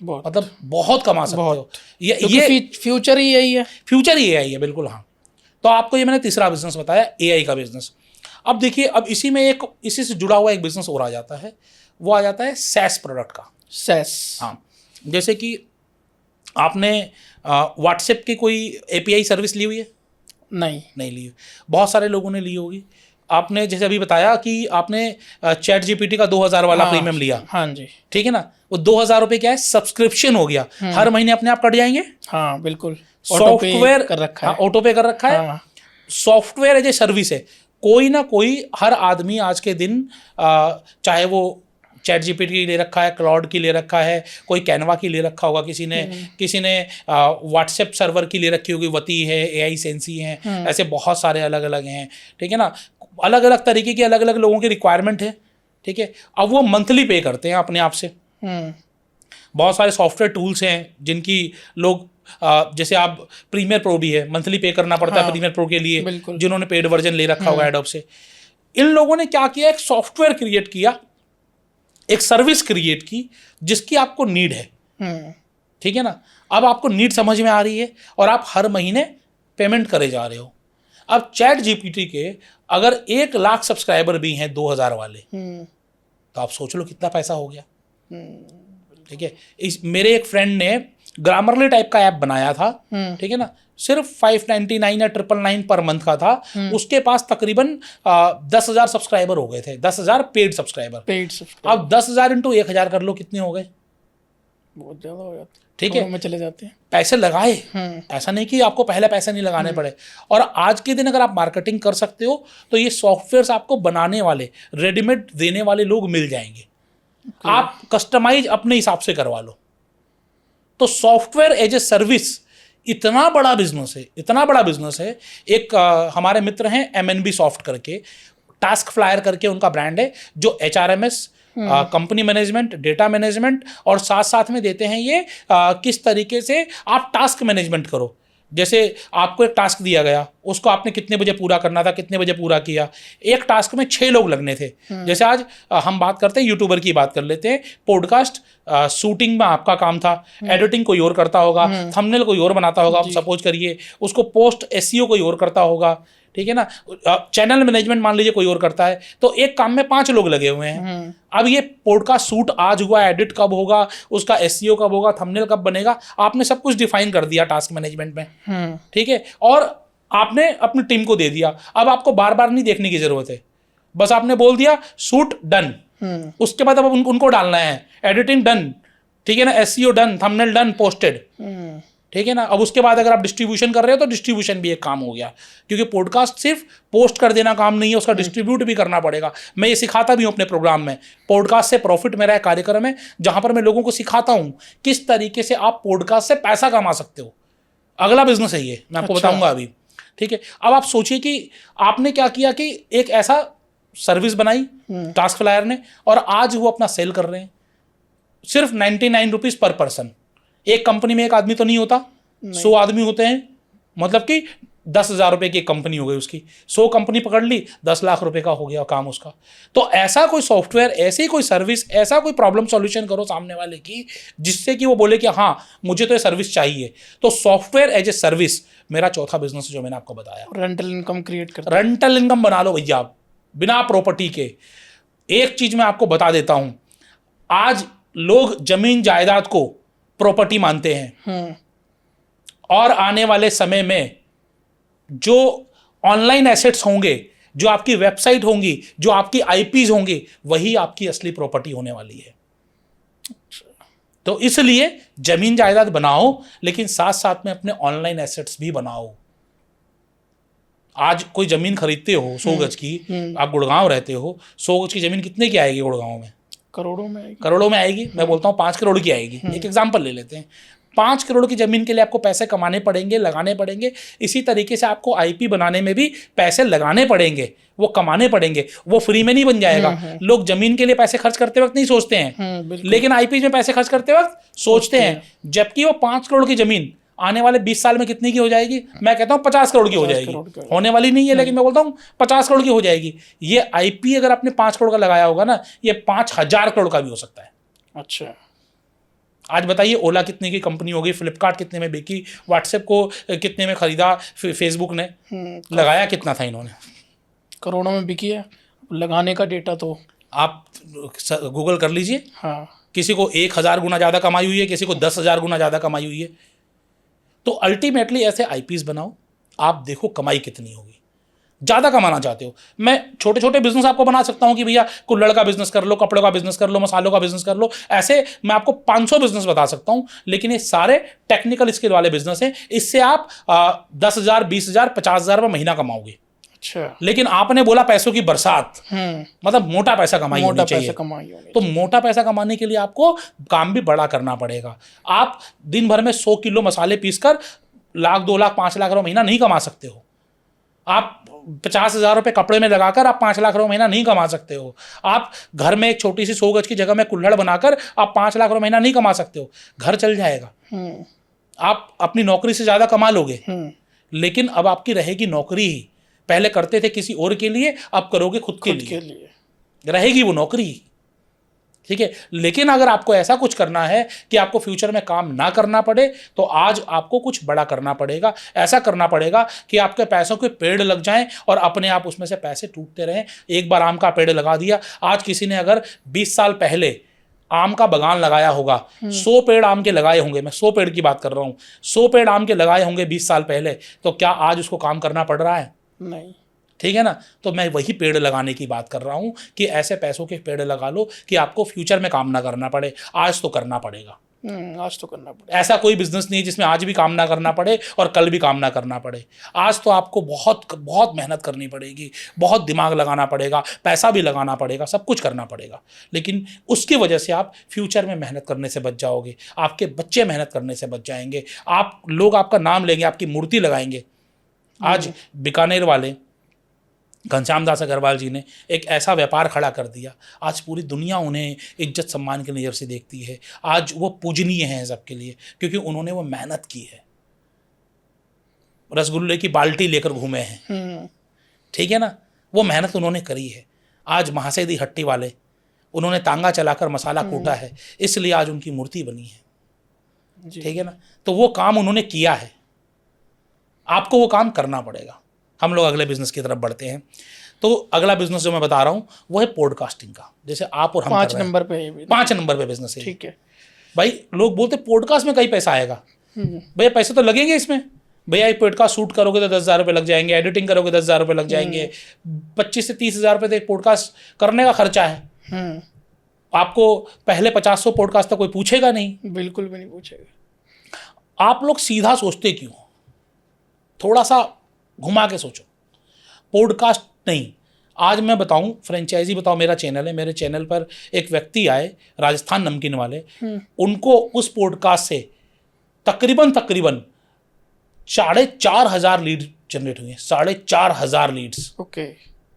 मतलब बहुत कमा सकते हो। ये फ्यूचर ही यही है, फ्यूचर ही एआई है, बिल्कुल। हाँ, तो आपको ये मैंने तीसरा बिजनेस बताया, एआई का बिजनेस। अब देखिए, अब इसी से जुड़ा हुआ एक बिजनेस और आ जाता है, वो आ जाता है सैस प्रोडक्ट का। सैस, हाँ, जैसे कि आपने व्हाट्सएप की कोई एपीआई सर्विस ली हुई है? नहीं ली। बहुत सारे लोगों ने ली होगी। आपने जैसे अभी बताया कि आपने चैट जीपीटी का 2,000 वाला प्रीमियम लिया। हाँ जी, ठीक है ना। वो 2,000 रुपये क्या है, सब्सक्रिप्शन हो गया, हर महीने अपने आप कट जाएंगे। हाँ बिल्कुल, सॉफ्टवेयर कर रखा है, ऑटो पे कर रखा है। सॉफ्टवेयर एज ए सर्विस है। कोई ना कोई, हर आदमी आज के दिन चाहे वो चैट जीपीटी की ले रखा है, क्लाउड की ले रखा है, कोई कैनवा की ले रखा होगा, किसी ने व्हाट्सएप सर्वर की ले रखी होगी, वती है, एआई सेंसी है, ऐसे बहुत सारे अलग अलग हैं। ठीक है ना। अलग अलग तरीके की अलग अलग लोगों की रिक्वायरमेंट है। ठीक है। अब वो मंथली पे करते हैं अपने आप से। बहुत सारे सॉफ्टवेयर टूल्स हैं जिनकी लोग, जैसे आप प्रीमियर प्रो भी है, मंथली पे करना पड़ता है प्रीमियर प्रो के लिए, जिन्होंने पेड वर्जन ले रखा होगा एडोब से। इन लोगों ने क्या किया, एक सॉफ्टवेयर क्रिएट किया, एक सर्विस क्रिएट की जिसकी आपको नीड है। ठीक है ना। अब आपको नीड समझ में आ रही है और आप हर महीने पेमेंट करे जा रहे हो। अब चैट जीपीटी के अगर 1 लाख सब्सक्राइबर भी हैं 2,000 वाले, तो आप सोच लो कितना पैसा हो गया। ठीक है। मेरे एक फ्रेंड ने ग्रामरली टाइप का ऐप बनाया था। ठीक है ना। सिर्फ 599 या 999 पर मंथ का था। उसके पास तकरीबन 10,000 सब्सक्राइबर हो गए थे, 10,000 पेड सब्सक्राइबर। अब 10,000 इंटू 1,000 कर लो, कितने हो गए? बहुत ज्यादा हो जाता है। ठीक है, में चले जाते हैं पैसे लगाए। ऐसा नहीं कि आपको पहले पैसे नहीं लगाने पड़े। और आज के दिन अगर आप मार्केटिंग कर सकते हो तो ये सॉफ्टवेयर आपको बनाने वाले, रेडीमेड देने वाले लोग मिल जाएंगे। आप कस्टमाइज अपने हिसाब से करवा लो। तो सॉफ्टवेयर एज ए सर्विस इतना बड़ा बिजनेस है, इतना बड़ा बिजनेस है। एक हमारे मित्र हैं MNB सॉफ्ट करके, टास्क फ्लायर करके उनका ब्रांड है, जो HRMS, company management, data management और साथ साथ में देते हैं ये किस तरीके से आप टास्क मैनेजमेंट करो। जैसे आपको एक टास्क दिया गया, उसको आपने कितने बजे पूरा करना था, कितने बजे पूरा किया। एक टास्क में 6 लोग लगने थे। जैसे आज हम बात करते हैं, यूट्यूबर की बात कर लेते हैं, पॉडकास्ट शूटिंग में आपका काम था, एडिटिंग कोई और करता होगा, थंबनेल कोई और बनाता होगा, आप सपोज करिए, उसको पोस्ट SEO कोई और करता होगा। ठीक है ना। चैनल मैनेजमेंट मान लीजिए कोई और करता है। तो एक काम में 5 लोग लगे हुए हैं। अब ये पॉडकास्ट शूट आज हुआ, एडिट कब होगा, उसका SEO कब होगा, थंबनेल कब बनेगा, आपने सब कुछ डिफाइन कर दिया टास्क मैनेजमेंट में। ठीक है। और आपने अपनी टीम को दे दिया। अब आपको बार बार नहीं देखने की जरूरत है, बस आपने बोल दिया शूट डन। उसके बाद अब उनको डालना है, एडिटिंग डन, ठीक है ना, SEO done, thumbnail done, posted. ठीक है ना। अब उसके बाद अगर आप डिस्ट्रीब्यूशन कर रहे हो तो डिस्ट्रीब्यूशन भी एक काम हो गया, क्योंकि पॉडकास्ट सिर्फ पोस्ट कर देना काम नहीं है, उसका डिस्ट्रीब्यूट भी करना पड़ेगा। मैं ये सिखाता भी हूँ अपने प्रोग्राम में, पॉडकास्ट से प्रॉफिट मेरा एक कार्यक्रम है जहां पर मैं लोगों को सिखाता हूँ किस तरीके से आप पॉडकास्ट से पैसा कमा सकते हो। अगला बिजनेस है ये, मैं आपको बताऊंगा अभी। ठीक है। अब आप सोचिए कि आपने क्या किया कि एक ऐसा सर्विस बनाई टास्क फ्लायर ने, और आज वो अपना सेल कर रहे हैं सिर्फ 99 रुपीज पर पर्सन। एक कंपनी में एक आदमी तो नहीं होता, 100 आदमी होते हैं, मतलब कि 10,000 रुपए की एक कंपनी हो गई उसकी। 100 कंपनी पकड़ ली, 10 लाख रुपए का हो गया काम उसका। तो ऐसा कोई सॉफ्टवेयर, ऐसी कोई सर्विस, ऐसा कोई प्रॉब्लम सॉल्यूशन करो सामने वाले की, जिससे कि वो बोले कि हाँ मुझे तो ये सर्विस चाहिए। तो सॉफ्टवेयर एज ए सर्विस मेरा चौथा बिजनेस जो मैंने आपको बताया। रेंटल इनकम क्रिएट कर, रेंटल इनकम बना लो भैया, बिना प्रॉपर्टी के। एक चीज मैं आपको बता देता हूं, आज लोग जमीन जायदाद को प्रॉपर्टी मानते हैं, और आने वाले समय में जो ऑनलाइन एसेट्स होंगे, जो आपकी वेबसाइट होंगी, जो आपकी आईपीज होंगी, वही आपकी असली प्रॉपर्टी होने वाली है। तो इसलिए जमीन जायदाद बनाओ, लेकिन साथ साथ में अपने ऑनलाइन एसेट्स भी बनाओ। आज कोई जमीन खरीदते हो 100 गज की, आप गुड़गांव रहते हो, 100 गज की जमीन कितने की आएगी गुड़गांव में? करोड़ों में आएगी। करोड़ों में आएगी। मैं बोलता हूँ 5 करोड़ की आएगी। एक एग्जांपल ले लेते हैं। 5 करोड़ की जमीन के लिए आपको पैसे कमाने पड़ेंगे, लगाने पड़ेंगे। इसी तरीके से आपको आईपी बनाने में भी पैसे लगाने पड़ेंगे, वो कमाने पड़ेंगे। वो फ्री में नहीं बन जाएगा। लोग जमीन के लिए पैसे खर्च करते वक्त नहीं सोचते हैं, लेकिन आईपी में पैसे खर्च करते वक्त सोचते हैं। जबकि वो 5 करोड़ की जमीन आने वाले 20 साल में कितनी की हो जाएगी? मैं कहता हूँ 50 करोड़ की हो जाएगी। होने वाली नहीं है, लेकिन मैं बोलता हूँ 50 करोड़ की हो जाएगी। ये आईपी अगर आपने 5 करोड़ का लगाया होगा ना, ये 5000 करोड़ का भी हो सकता है। अच्छा, आज बताइए ओला कितने की कंपनी होगी, फ्लिपकार्ट कितने में बिकी, व्हाट्सएप को कितने में खरीदा, फेसबुक ने लगाया कितना था इन्होंने? करोड़ों में बिकी है। लगाने का डेटा तो आप गूगल कर लीजिए। हाँ, किसी को 1000 गुना ज़्यादा कमाई हुई है, किसी को 10,000 गुना ज़्यादा कमाई हुई है। तो अल्टीमेटली ऐसे आईपीज बनाओ, आप देखो कमाई कितनी होगी। ज़्यादा कमाना चाहते हो, मैं छोटे छोटे बिजनेस आपको बना सकता हूं कि भैया कुल्हड़ का बिजनेस कर लो, कपड़ों का बिजनेस कर लो, मसालों का बिजनेस कर लो। ऐसे मैं आपको 500 बिजनेस बता सकता हूं, लेकिन ये सारे टेक्निकल स्किल वाले बिजनेस हैं। इससे आप 10,000, 20,000, 50,000 रुपये महीना कमाओगे। अच्छा, लेकिन आपने बोला पैसों की बरसात, मतलब मोटा पैसा कमाई होनी चाहिए। तो मोटा पैसा कमाने के लिए आपको काम भी बड़ा करना पड़ेगा। आप दिन भर में 100 किलो मसाले पीसकर लाख, 2 लाख, 5 लाख रुपये महीना नहीं कमा सकते हो। आप 50,000 रुपये कपड़े में लगाकर आप 5 लाख रुपये महीना नहीं कमा सकते हो। आप घर में एक छोटी सी 100 गज की जगह में कुल्हड़ बनाकर आप 5 लाख रुपये महीना नहीं कमा सकते हो। घर चल जाएगा, आप अपनी नौकरी से ज़्यादा कमा लोगे, लेकिन अब आपकी रहेगी नौकरी ही। पहले करते थे किसी और के लिए, अब करोगे खुद के लिए। रहेगी वो नौकरी, ठीक है। लेकिन अगर आपको ऐसा कुछ करना है कि आपको फ्यूचर में काम ना करना पड़े, तो आज आपको कुछ बड़ा करना पड़ेगा। ऐसा करना पड़ेगा कि आपके पैसों के पेड़ लग जाएं और अपने आप उसमें से पैसे टूटते रहें। एक बार आम का पेड़ लगा दिया, आज किसी ने अगर 20 साल पहले आम का बागान लगाया होगा, 100 पेड़ आम के लगाए होंगे, मैं 100 पेड़ की बात कर रहा हूँ, 100 पेड़ आम के लगाए होंगे 20 साल पहले, तो क्या आज उसको काम करना पड़ रहा है? नहीं। ठीक है ना। तो मैं वही पेड़ लगाने की बात कर रहा हूं कि ऐसे पैसों के पेड़ लगा लो कि आपको फ्यूचर में काम ना करना पड़े। आज तो करना पड़ेगा, आज तो करना पड़ेगा। ऐसा कोई बिजनेस नहीं है जिसमें आज भी काम ना करना पड़े और कल भी काम ना करना पड़े। आज तो आपको बहुत बहुत मेहनत करनी पड़ेगी, बहुत दिमाग लगाना पड़ेगा, पैसा भी लगाना पड़ेगा, सब कुछ करना पड़ेगा। लेकिन उसकी वजह से आप फ्यूचर में मेहनत करने से बच जाओगे, आपके बच्चे मेहनत करने से बच जाएंगे, आप लोग आपका नाम लेंगे, आपकी मूर्ति लगाएंगे। आज बीकानेर वाले घनश्याम दास अग्रवाल जी ने एक ऐसा व्यापार खड़ा कर दिया, आज पूरी दुनिया उन्हें इज्जत सम्मान की नज़र से देखती है। आज वो पूजनीय हैं सबके लिए, क्योंकि उन्होंने वो मेहनत की है। रसगुल्ले की बाल्टी लेकर घूमे हैं, ठीक है ना, वो मेहनत उन्होंने करी है। आज महासेदी हट्टी वाले, उन्होंने तांगा चलाकर मसाला कूटा है, इसलिए आज उनकी मूर्ति बनी है, ठीक है ना। तो वो काम उन्होंने किया है, आपको वो काम करना पड़ेगा। हम लोग अगले बिजनेस की तरफ बढ़ते हैं। तो अगला बिजनेस जो मैं बता रहा हूँ वो है पॉडकास्टिंग का। जैसे आप और हम 5 नंबर पे है, 5 नंबर पे बिजनेस है, ठीक है भाई। लोग बोलते पॉडकास्ट में कई पैसा आएगा, भैया पैसे तो लगेंगे इसमें। भैया ये पॉडकास्ट शूट करोगे तो 10,000 रुपये लग जाएंगे, एडिटिंग करोगे 10,000 रुपये लग जाएंगे, 25 से 30,000 रुपये तो पॉडकास्ट करने का खर्चा है। आपको पहले 50-100 पॉडकास्ट तक कोई पूछेगा नहीं, बिल्कुल भी नहीं पूछेगा। आप लोग सीधा सोचते क्यों? थोड़ा सा घुमा के सोचो। पॉडकास्ट नहीं, आज मैं बताऊं, फ्रेंचाइजी बताओ, मेरा चैनल है, मेरे चैनल पर एक व्यक्ति आए राजस्थान नमकीन वाले, उनको उस पॉडकास्ट से तकरीबन 4,500 लीड जनरेट हुई है। 4,500 लीड्स। ओके,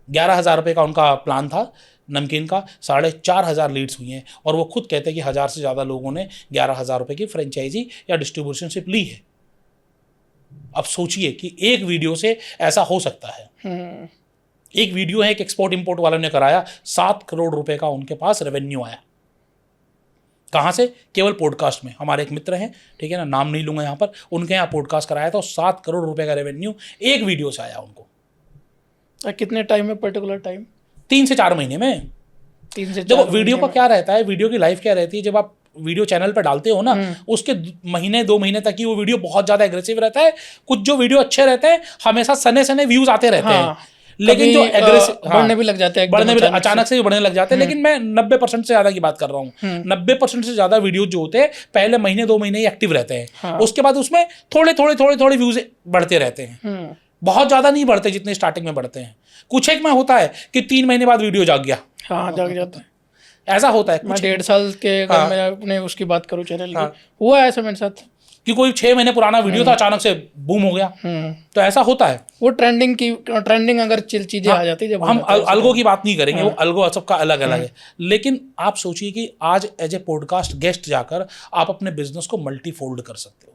11,000 रुपये का उनका प्लान था नमकीन का, 4,500 लीड्स हुई हैं। और वो खुद कहते हैं कि 1,000 से ज़्यादा लोगों ने 11,000 रुपये की फ्रेंचाइजी या डिस्ट्रीब्यूशनशिप ली है। अब सोचिए कि एक वीडियो से ऐसा हो सकता है। एक वीडियो है, एक एक्सपोर्ट इंपोर्ट वालों ने कराया, 7 करोड़ रुपए का उनके पास रेवेन्यू आया। कहाँ से? केवल पॉडकास्ट में। हमारे एक मित्र हैं, ठीक है ना, नाम नहीं लूंगा यहाँ पर, उनके यहाँ पॉडकास्ट कराया था, 7 करोड़ रुपए का रेवेन्यू एक वीडियो से आया उनको। कितने टाइम में? पर्टिकुलर टाइम 3 से 4 महीने में। 3 से जब 4 वीडियो का क्या रहता है, वीडियो की लाइफ क्या रहती है, जब आप वीडियो चैनल पर डालते हो ना, उसके महीने 2 महीने तक ही वो वीडियो बहुत ज्यादा एग्रेसिव रहता है। कुछ जो वीडियो अच्छे रहते हैं हमेशा सने सने व्यूज आते रहते हैं, लेकिन जो एग्रेसिव बढ़ने भी लग जाते हैं, बढ़ने भी अचानक से भी बढ़ने लग जाते हैं। लेकिन मैं 90% से ज्यादा की बात कर रहा हूँ। 90% से ज्यादा वीडियो जो होते हैं पहले महीने 2 महीने ही एक्टिव रहते हैं, उसके बाद उसमें थोड़े व्यूज बढ़ते रहते हैं, बहुत ज्यादा नहीं बढ़ते जितने स्टार्टिंग में बढ़ते हैं। कुछ एक में होता है कि 3 महीने बाद वीडियो जाग गया, जाग जाता है, ऐसा होता है। मैं 1.5 साल के अगर मैं अपने उसकी बात करूँ चैनल की, हुआ है ऐसा मेरे साथ कि कोई 6 महीने पुराना वीडियो था, अचानक से बूम हो गया। तो ऐसा होता है। वो ट्रेंडिंग अगर चीजें आ जाती है, जब हम अलगो की बात नहीं करेंगे, वो अलगो सबका अलग अलग है। लेकिन आप सोचिए कि आज एज ए पॉडकास्ट गेस्ट जाकर आप अपने बिजनेस को मल्टीफोल्ड कर सकते हो।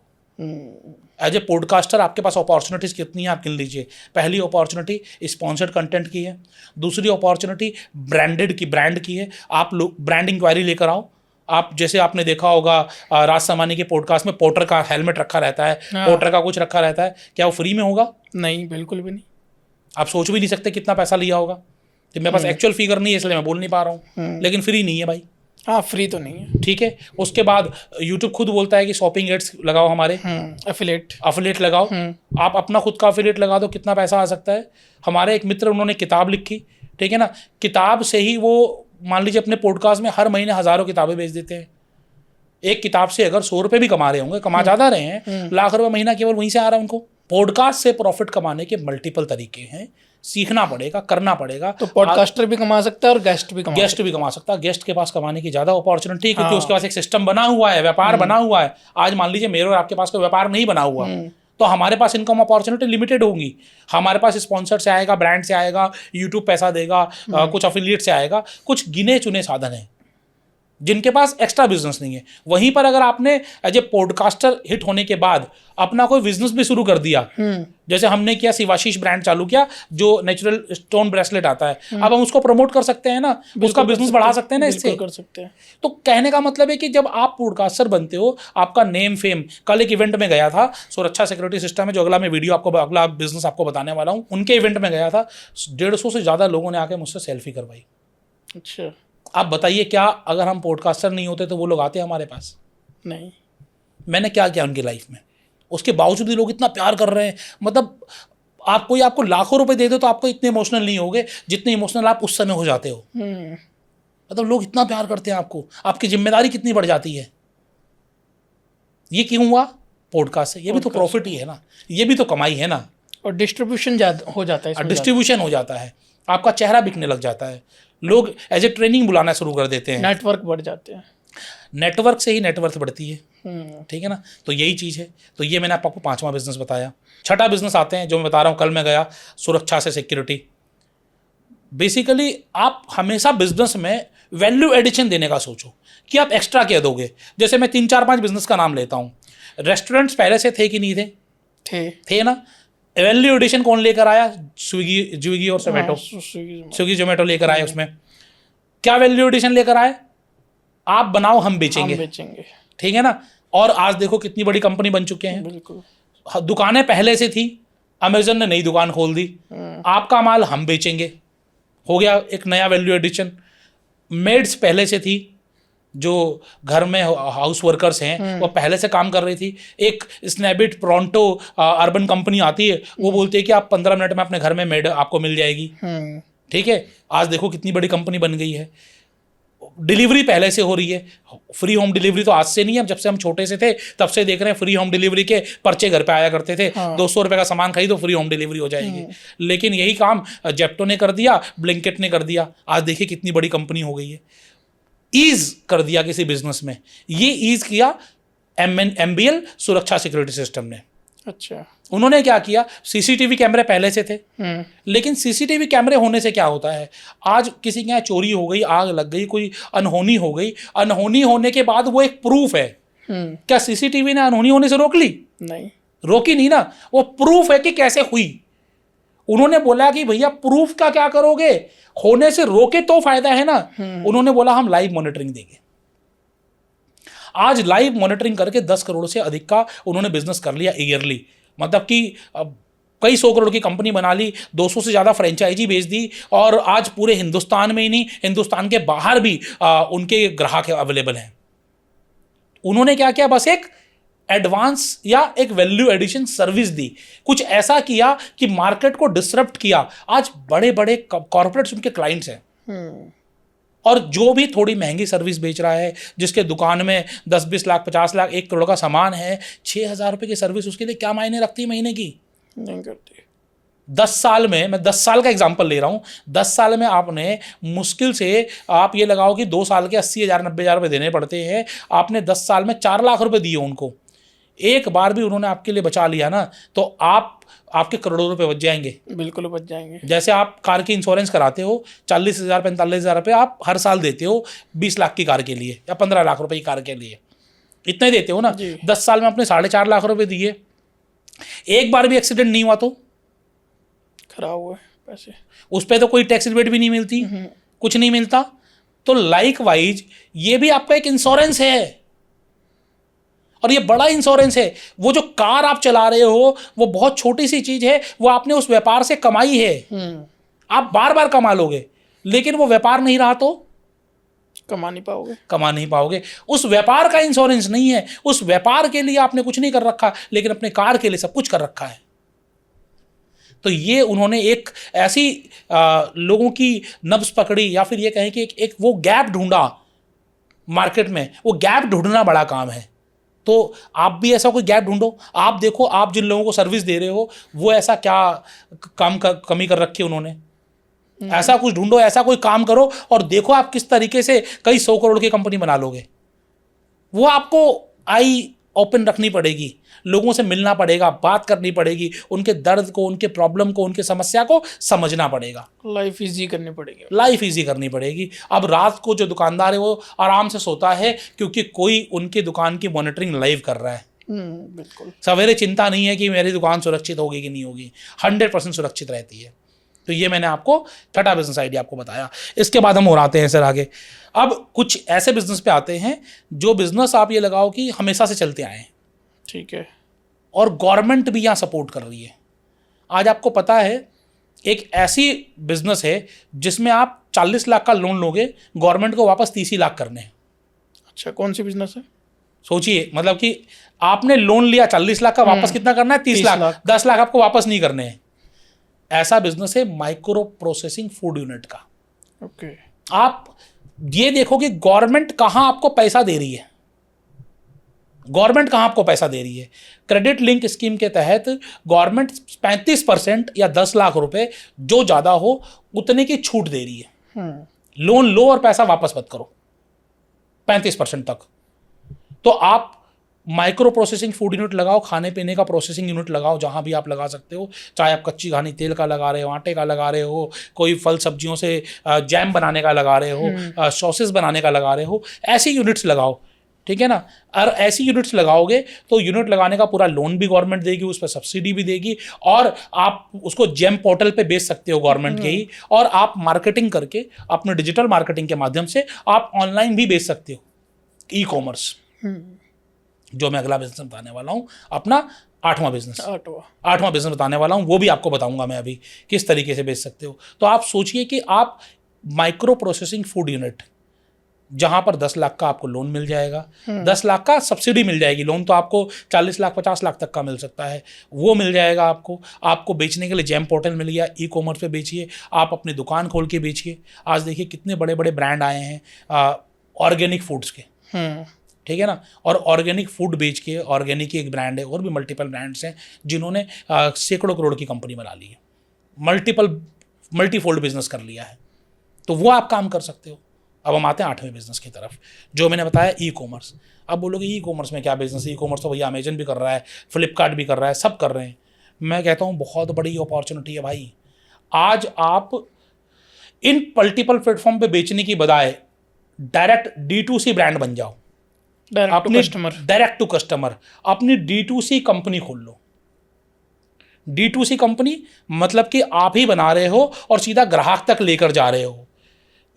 एज ए पॉडकास्टर आपके पास अपॉर्चुनिटीज कितनी है, आप गिन लीजिए। पहली अपॉर्चुनिटी स्पॉन्सर्ड कंटेंट की है, दूसरी अपॉर्चुनिटी ब्रांड की है। आप लोग ब्रांड इंक्वायरी लेकर आओ। आप जैसे आपने देखा होगा राज समानी के पॉडकास्ट में पोर्टर का हेलमेट रखा रहता है, पोर्टर का कुछ रखा रहता है, क्या वो फ्री में होगा? नहीं, बिल्कुल भी नहीं। आप सोच भी नहीं सकते कितना पैसा लिया होगा। तो मेरे पास एक्चुअल फिगर नहीं है इसलिए मैं बोल नहीं पा रहा हूँ, लेकिन फ्री नहीं है भाई। हाँ, फ्री तो नहीं है। ठीक है। उसके बाद यूट्यूब खुद बोलता है कि शॉपिंग एड्स लगाओ, हमारे अफिलिएट लगाओ। आप अपना खुद का अफिलिएट लगा दो, कितना पैसा आ सकता है। हमारे एक मित्र, उन्होंने किताब लिखी, ठीक है ना, किताब से ही वो मान लीजिए अपने पॉडकास्ट में हर महीने हजारों किताबें बेच देते हैं। एक किताब से अगर 100 रुपये भी कमा रहे होंगे, कमा ज्यादा रहे हैं, लाख रुपए महीना केवल वहीं से आ रहा है उनको। पॉडकास्ट से प्रॉफिट कमाने के मल्टीपल तरीके हैं, सीखना पड़ेगा, करना पड़ेगा। तो पॉडकास्टर भी कमा सकता है और गेस्ट भी कमा सकता है। गेस्ट के पास कमाने की ज्यादा अपॉर्चुनिटी, क्योंकि उसके पास एक सिस्टम बना हुआ है, व्यापार बना हुआ है। आज मान लीजिए मेरे और आपके पास कोई व्यापार नहीं बना हुआ, तो हमारे पास इनकम अपॉर्चुनिटी लिमिटेड होंगी। हमारे पास स्पॉन्सर से आएगा, ब्रांड से आएगा, यूट्यूब पैसा देगा, कुछ अफिलिएट से आएगा, कुछ गिने चुने साधन हैं जिनके पास एक्स्ट्रा बिजनेस नहीं है। वहीं पर अगर आपने एज ए पॉडकास्टर हिट होने के बाद अपना कोई बिजनेस भी शुरू कर दिया, जैसे हमने किया, शिवाशीष ब्रांड चालू किया जो नेचुरल स्टोन ब्रेसलेट आता है, अब हम उसको प्रमोट कर सकते हैं ना, उसका बिजनेस बढ़ा सकते हैं ना, इससे कर सकते हैं। तो कहने का मतलब है कि जब आप पॉडकास्टर बनते हो, आपका नेम फेम। कल एक इवेंट में गया था, सुरक्षा सिक्योरिटी सिस्टम है, जो अगला बिजनेस आपको बताने वाला हूँ, उनके इवेंट में गया था। 150 से ज्यादा लोगों ने आके मुझसे सेल्फी करवाई। अच्छा, आप बताइए, क्या अगर हम पॉडकास्टर नहीं होते तो वो लोग आते हमारे पास? नहीं। मैंने क्या किया उनकी लाइफ में, उसके बावजूद भी लोग इतना प्यार कर रहे हैं। मतलब आपको लाखों रुपए दे दो तो आपको इतने इमोशनल नहीं होगे जितने इमोशनल आप उस समय हो जाते हो। मतलब लोग इतना प्यार करते हैं आपको, आपकी जिम्मेदारी कितनी बढ़ जाती है। ये क्यों हुआ? पॉडकास्ट से। ये भी तो प्रॉफिट ही है ना, ये भी तो कमाई है ना। और डिस्ट्रीब्यूशन हो जाता है, डिस्ट्रीब्यूशन हो जाता है, आपका चेहरा बिकने लग जाता है, लोग एज ए ट्रेनिंग बुलाना शुरू कर देते हैं, नेटवर्क बढ़ जाते हैं। नेटवर्क से ही नेटवर्थ बढ़ती है, ठीक है ना। तो यही चीज़ है। तो ये मैंने आपको 5वां बिजनेस बताया। 6ठा बिजनेस आते हैं जो मैं बता रहा हूँ, कल मैं गया, सुरक्षा से सिक्योरिटी। बेसिकली आप हमेशा बिजनेस में वैल्यू एडिशन देने का सोचो कि आप एक्स्ट्रा क्या दोगे। जैसे मैं 3, 4, 5 बिजनेस का नाम लेता हूँ। रेस्टोरेंट्स पहले से थे कि नहीं थे? थे ना। वैल्यू एडिशन कौन लेकर आया? स्विगी और जोमेटो। स्विगी जोमेटो लेकर आए। उसमें क्या वैल्यू एडिशन लेकर आए? आप बनाओ, हम बेचेंगे। ठीक है ना। और आज देखो कितनी बड़ी कंपनी बन चुके हैं। बिल्कुल। दुकानें पहले से थी, अमेजन ने नई दुकान खोल दी, आपका माल हम बेचेंगे, हो गया एक नया वैल्यू एडिशन। मेड्स पहले से थी, जो घर में हाउस वर्कर्स हैं, वो पहले से काम कर रही थी। एक स्नैबिट प्रोंटो अर्बन कंपनी आती है, वो बोलती है कि आप 15 मिनट में अपने घर में मेड आपको मिल जाएगी। ठीक है। आज देखो कितनी बड़ी कंपनी बन गई है। डिलीवरी पहले से हो रही है। फ्री होम डिलीवरी तो आज से नहीं है, जब से हम छोटे से थे तब से देख रहे हैं फ्री होम डिलीवरी के पर्चे घर पे आया करते थे। 200 रुपए का सामान खरीदो, फ्री होम डिलीवरी हो जाएगी। लेकिन यही काम जेप्टो ने कर दिया, ब्लिंकिट ने कर दिया। आज देखिए कितनी बड़ी कंपनी हो गई है। ईज कर दिया किसी बिजनेस में, ये ईज किया MBL सुरक्षा सिक्योरिटी सिस्टम ने। अच्छा। उन्होंने क्या किया, सीसीटीवी कैमरे पहले से थे, लेकिन सीसीटीवी कैमरे होने से क्या होता है, आज किसी के यहाँ चोरी हो गई, आग लग गई, कोई अनहोनी हो गई, अनहोनी होने के बाद वो एक प्रूफ है। क्या सीसीटीवी ने अनहोनी होने से रोक ली? नहीं, रोकी नहीं ना। वो प्रूफ है कि कैसे हुई। उन्होंने बोला कि भैया प्रूफ का क्या करोगे, होने से रोके तो फायदा है ना। उन्होंने बोला हम लाइव मॉनिटरिंग देंगे। आज लाइव मॉनिटरिंग करके 10 करोड़ से अधिक का उन्होंने बिजनेस कर लिया ईयरली। मतलब कि कई 100 करोड़ की कंपनी बना ली, 200 से ज़्यादा फ्रेंचाइजी बेच दी, और आज पूरे हिंदुस्तान में ही नहीं, हिंदुस्तान के बाहर भी उनके ग्राहक अवेलेबल हैं। उन्होंने क्या किया, बस एक एडवांस या एक वैल्यू एडिशन सर्विस दी, कुछ ऐसा किया कि मार्केट को डिसरप्ट किया। आज बड़े बड़े कॉर्पोरेट्स उनके क्लाइंट्स हैं, और जो भी थोड़ी महंगी सर्विस बेच रहा है, जिसके दुकान में 10-20 लाख 50 लाख 1 करोड़ का सामान है, 6,000 रुपये की सर्विस उसके लिए क्या मायने रखती है महीने की? नहीं करती। 10 साल में, मैं 10 साल का एग्जांपल ले रहा हूँ, 10 साल में आपने मुश्किल से, आप ये लगाओ कि 2 साल के 80,000 90,000 रुपये देने पड़ते हैं, आपने 10 साल में 4 लाख रुपए दिए उनको। एक बार भी उन्होंने आपके लिए बचा लिया ना, तो आपके करोड़ों रुपए बच जाएंगे। बिल्कुल बच जाएंगे। जैसे आप कार की इंश्योरेंस कराते हो, 40,000 45,000 रुपये आप हर साल देते हो 20 लाख की कार के लिए, या 15 लाख रुपए की कार के लिए, इतने देते हो ना। 10 साल में आपने 4.5 लाख रुपए दिए, एक बार भी एक्सीडेंट नहीं हुआ तो खराब हुए पैसे, उस पर तो कोई टैक्स रिबेट भी नहीं मिलती, कुछ नहीं मिलता। तो लाइक वाइज ये भी आपका एक इंश्योरेंस है, और ये बड़ा इंश्योरेंस है। वो जो कार आप चला रहे हो वो बहुत छोटी सी चीज है, वो आपने उस व्यापार से कमाई है, आप बार बार कमा लोगे, लेकिन वो व्यापार नहीं रहा तो कमा नहीं पाओगे। उस व्यापार का इंश्योरेंस नहीं है, उस व्यापार के लिए आपने कुछ नहीं कर रखा, लेकिन अपने कार के लिए सब कुछ कर रखा है। तो ये उन्होंने एक ऐसी लोगों की नब्ज पकड़ी, या फिर ये कहें कि एक वो गैप ढूंढा मार्केट में। वो गैप ढूंढना बड़ा काम है। तो आप भी ऐसा कोई गैप ढूंढो। आप देखो, आप जिन लोगों को सर्विस दे रहे हो वो ऐसा क्या कमी कर रखी है उन्होंने, ऐसा कुछ ढूंढो, ऐसा कोई काम करो, और देखो आप किस तरीके से कई 100 करोड़ की कंपनी बना लोगे। वो आपको आई ओपन रखनी पड़ेगी, लोगों से मिलना पड़ेगा, बात करनी पड़ेगी, उनके दर्द को, उनके प्रॉब्लम को, उनके समस्या को समझना पड़ेगा, लाइफ इजी करनी पड़ेगी। अब रात को जो दुकानदार है वो आराम से सोता है, क्योंकि कोई उनकी दुकान की मॉनिटरिंग लाइव कर रहा है। बिल्कुल। सवेरे चिंता नहीं है कि मेरी दुकान सुरक्षित होगी कि नहीं होगी, 100% सुरक्षित रहती है। तो ये मैंने आपको छठा बिजनेस आइडिया आपको बताया। इसके बाद हम और आते हैं सर आगे। अब कुछ ऐसे बिजनेस पे आते हैं जो बिजनेस आप ये लगाओ कि हमेशा से चलते आए हैं, ठीक है, और गवर्नमेंट भी यहाँ सपोर्ट कर रही है। आज आपको पता है एक ऐसी बिजनेस है जिसमें आप 40 लाख का लोन लोगे, गवर्नमेंट को वापस 30 लाख करने हैं। अच्छा, कौन सी बिजनेस है? सोचिए, मतलब कि आपने लोन लिया 40 लाख का, वापस कितना करना है? 30 लाख। 10 लाख आपको वापस नहीं करने हैं। ऐसा बिजनेस है माइक्रो प्रोसेसिंग फूड यूनिट का। ओके। आप ये देखो कि गवर्नमेंट कहां आपको पैसा दे रही है। गवर्नमेंट कहां आपको पैसा दे रही है? क्रेडिट लिंक स्कीम के तहत गवर्नमेंट 35% या 10 लाख रुपए जो ज्यादा हो उतने की छूट दे रही है। लोन लो और पैसा वापस मत करो 35% तक। तो आप माइक्रो प्रोसेसिंग फूड यूनिट लगाओ, खाने पीने का प्रोसेसिंग यूनिट लगाओ, जहां भी आप लगा सकते हो। चाहे आप कच्ची घानी तेल का लगा रहे हो, आटे का लगा रहे हो, कोई फल सब्जियों से जैम बनाने का लगा रहे हो, सॉसेस बनाने का लगा रहे हो, ऐसी यूनिट्स लगाओ, ठीक है ना। और ऐसी यूनिट्स लगाओगे तो यूनिट लगाने का पूरा लोन भी गवर्नमेंट देगी, उस पर सब्सिडी भी देगी, और आप उसको जेम पोर्टल पे बेच सकते हो गवर्नमेंट के ही, और आप मार्केटिंग करके अपने डिजिटल मार्केटिंग के माध्यम से आप ऑनलाइन भी बेच सकते हो। ई कॉमर्स, जो मैं अगला बिजनेस बताने वाला हूँ, अपना आठवां बिजनेस बताने वाला हूँ, वो भी आपको बताऊंगा मैं अभी किस तरीके से बेच सकते हो। तो आप सोचिए कि आप माइक्रो प्रोसेसिंग फूड यूनिट, जहां पर 10 लाख का आपको लोन मिल जाएगा, 10 लाख का सब्सिडी मिल जाएगी। लोन तो आपको 40 लाख 50 लाख तक का मिल सकता है, वो मिल जाएगा आपको बेचने के लिए जेम पोर्टल मिल गया। ई कॉमर्स पे बेचिए, आप अपनी दुकान खोल के बेचिए। आज देखिए कितने बड़े बड़े ब्रांड आए हैं ऑर्गेनिक फूड्स के, ठीक है ना। और ऑर्गेनिक फूड बेच के, ऑर्गेनिक एक ब्रांड है, और भी मल्टीपल ब्रांड्स हैं जिन्होंने सैकड़ों करोड़ की कंपनी बना ली है, मल्टीफोल्ड बिजनेस कर लिया है। तो वो आप काम कर सकते हो। अब हम आते हैं आठवें बिजनेस की तरफ, जो मैंने बताया ई कॉमर्स। अब बोलोगे ई कॉमर्स में क्या बिजनेस? ई कॉमर्स तो भैया अमेजन भी कर रहा है, फ्लिपकार्ट भी कर रहा है, सब कर रहे हैं। मैं कहता हूँ बहुत बड़ी अपॉर्चुनिटी है भाई। आज आप इन मल्टीपल प्लेटफॉर्म पे बेचने की बजाय डायरेक्ट D2C ब्रांड बन जाओ, डायरेक्ट टू कस्टमर अपनी D2C कंपनी खोल लो। D2C कंपनी मतलब कि आप ही बना रहे हो और सीधा ग्राहक तक लेकर जा रहे हो।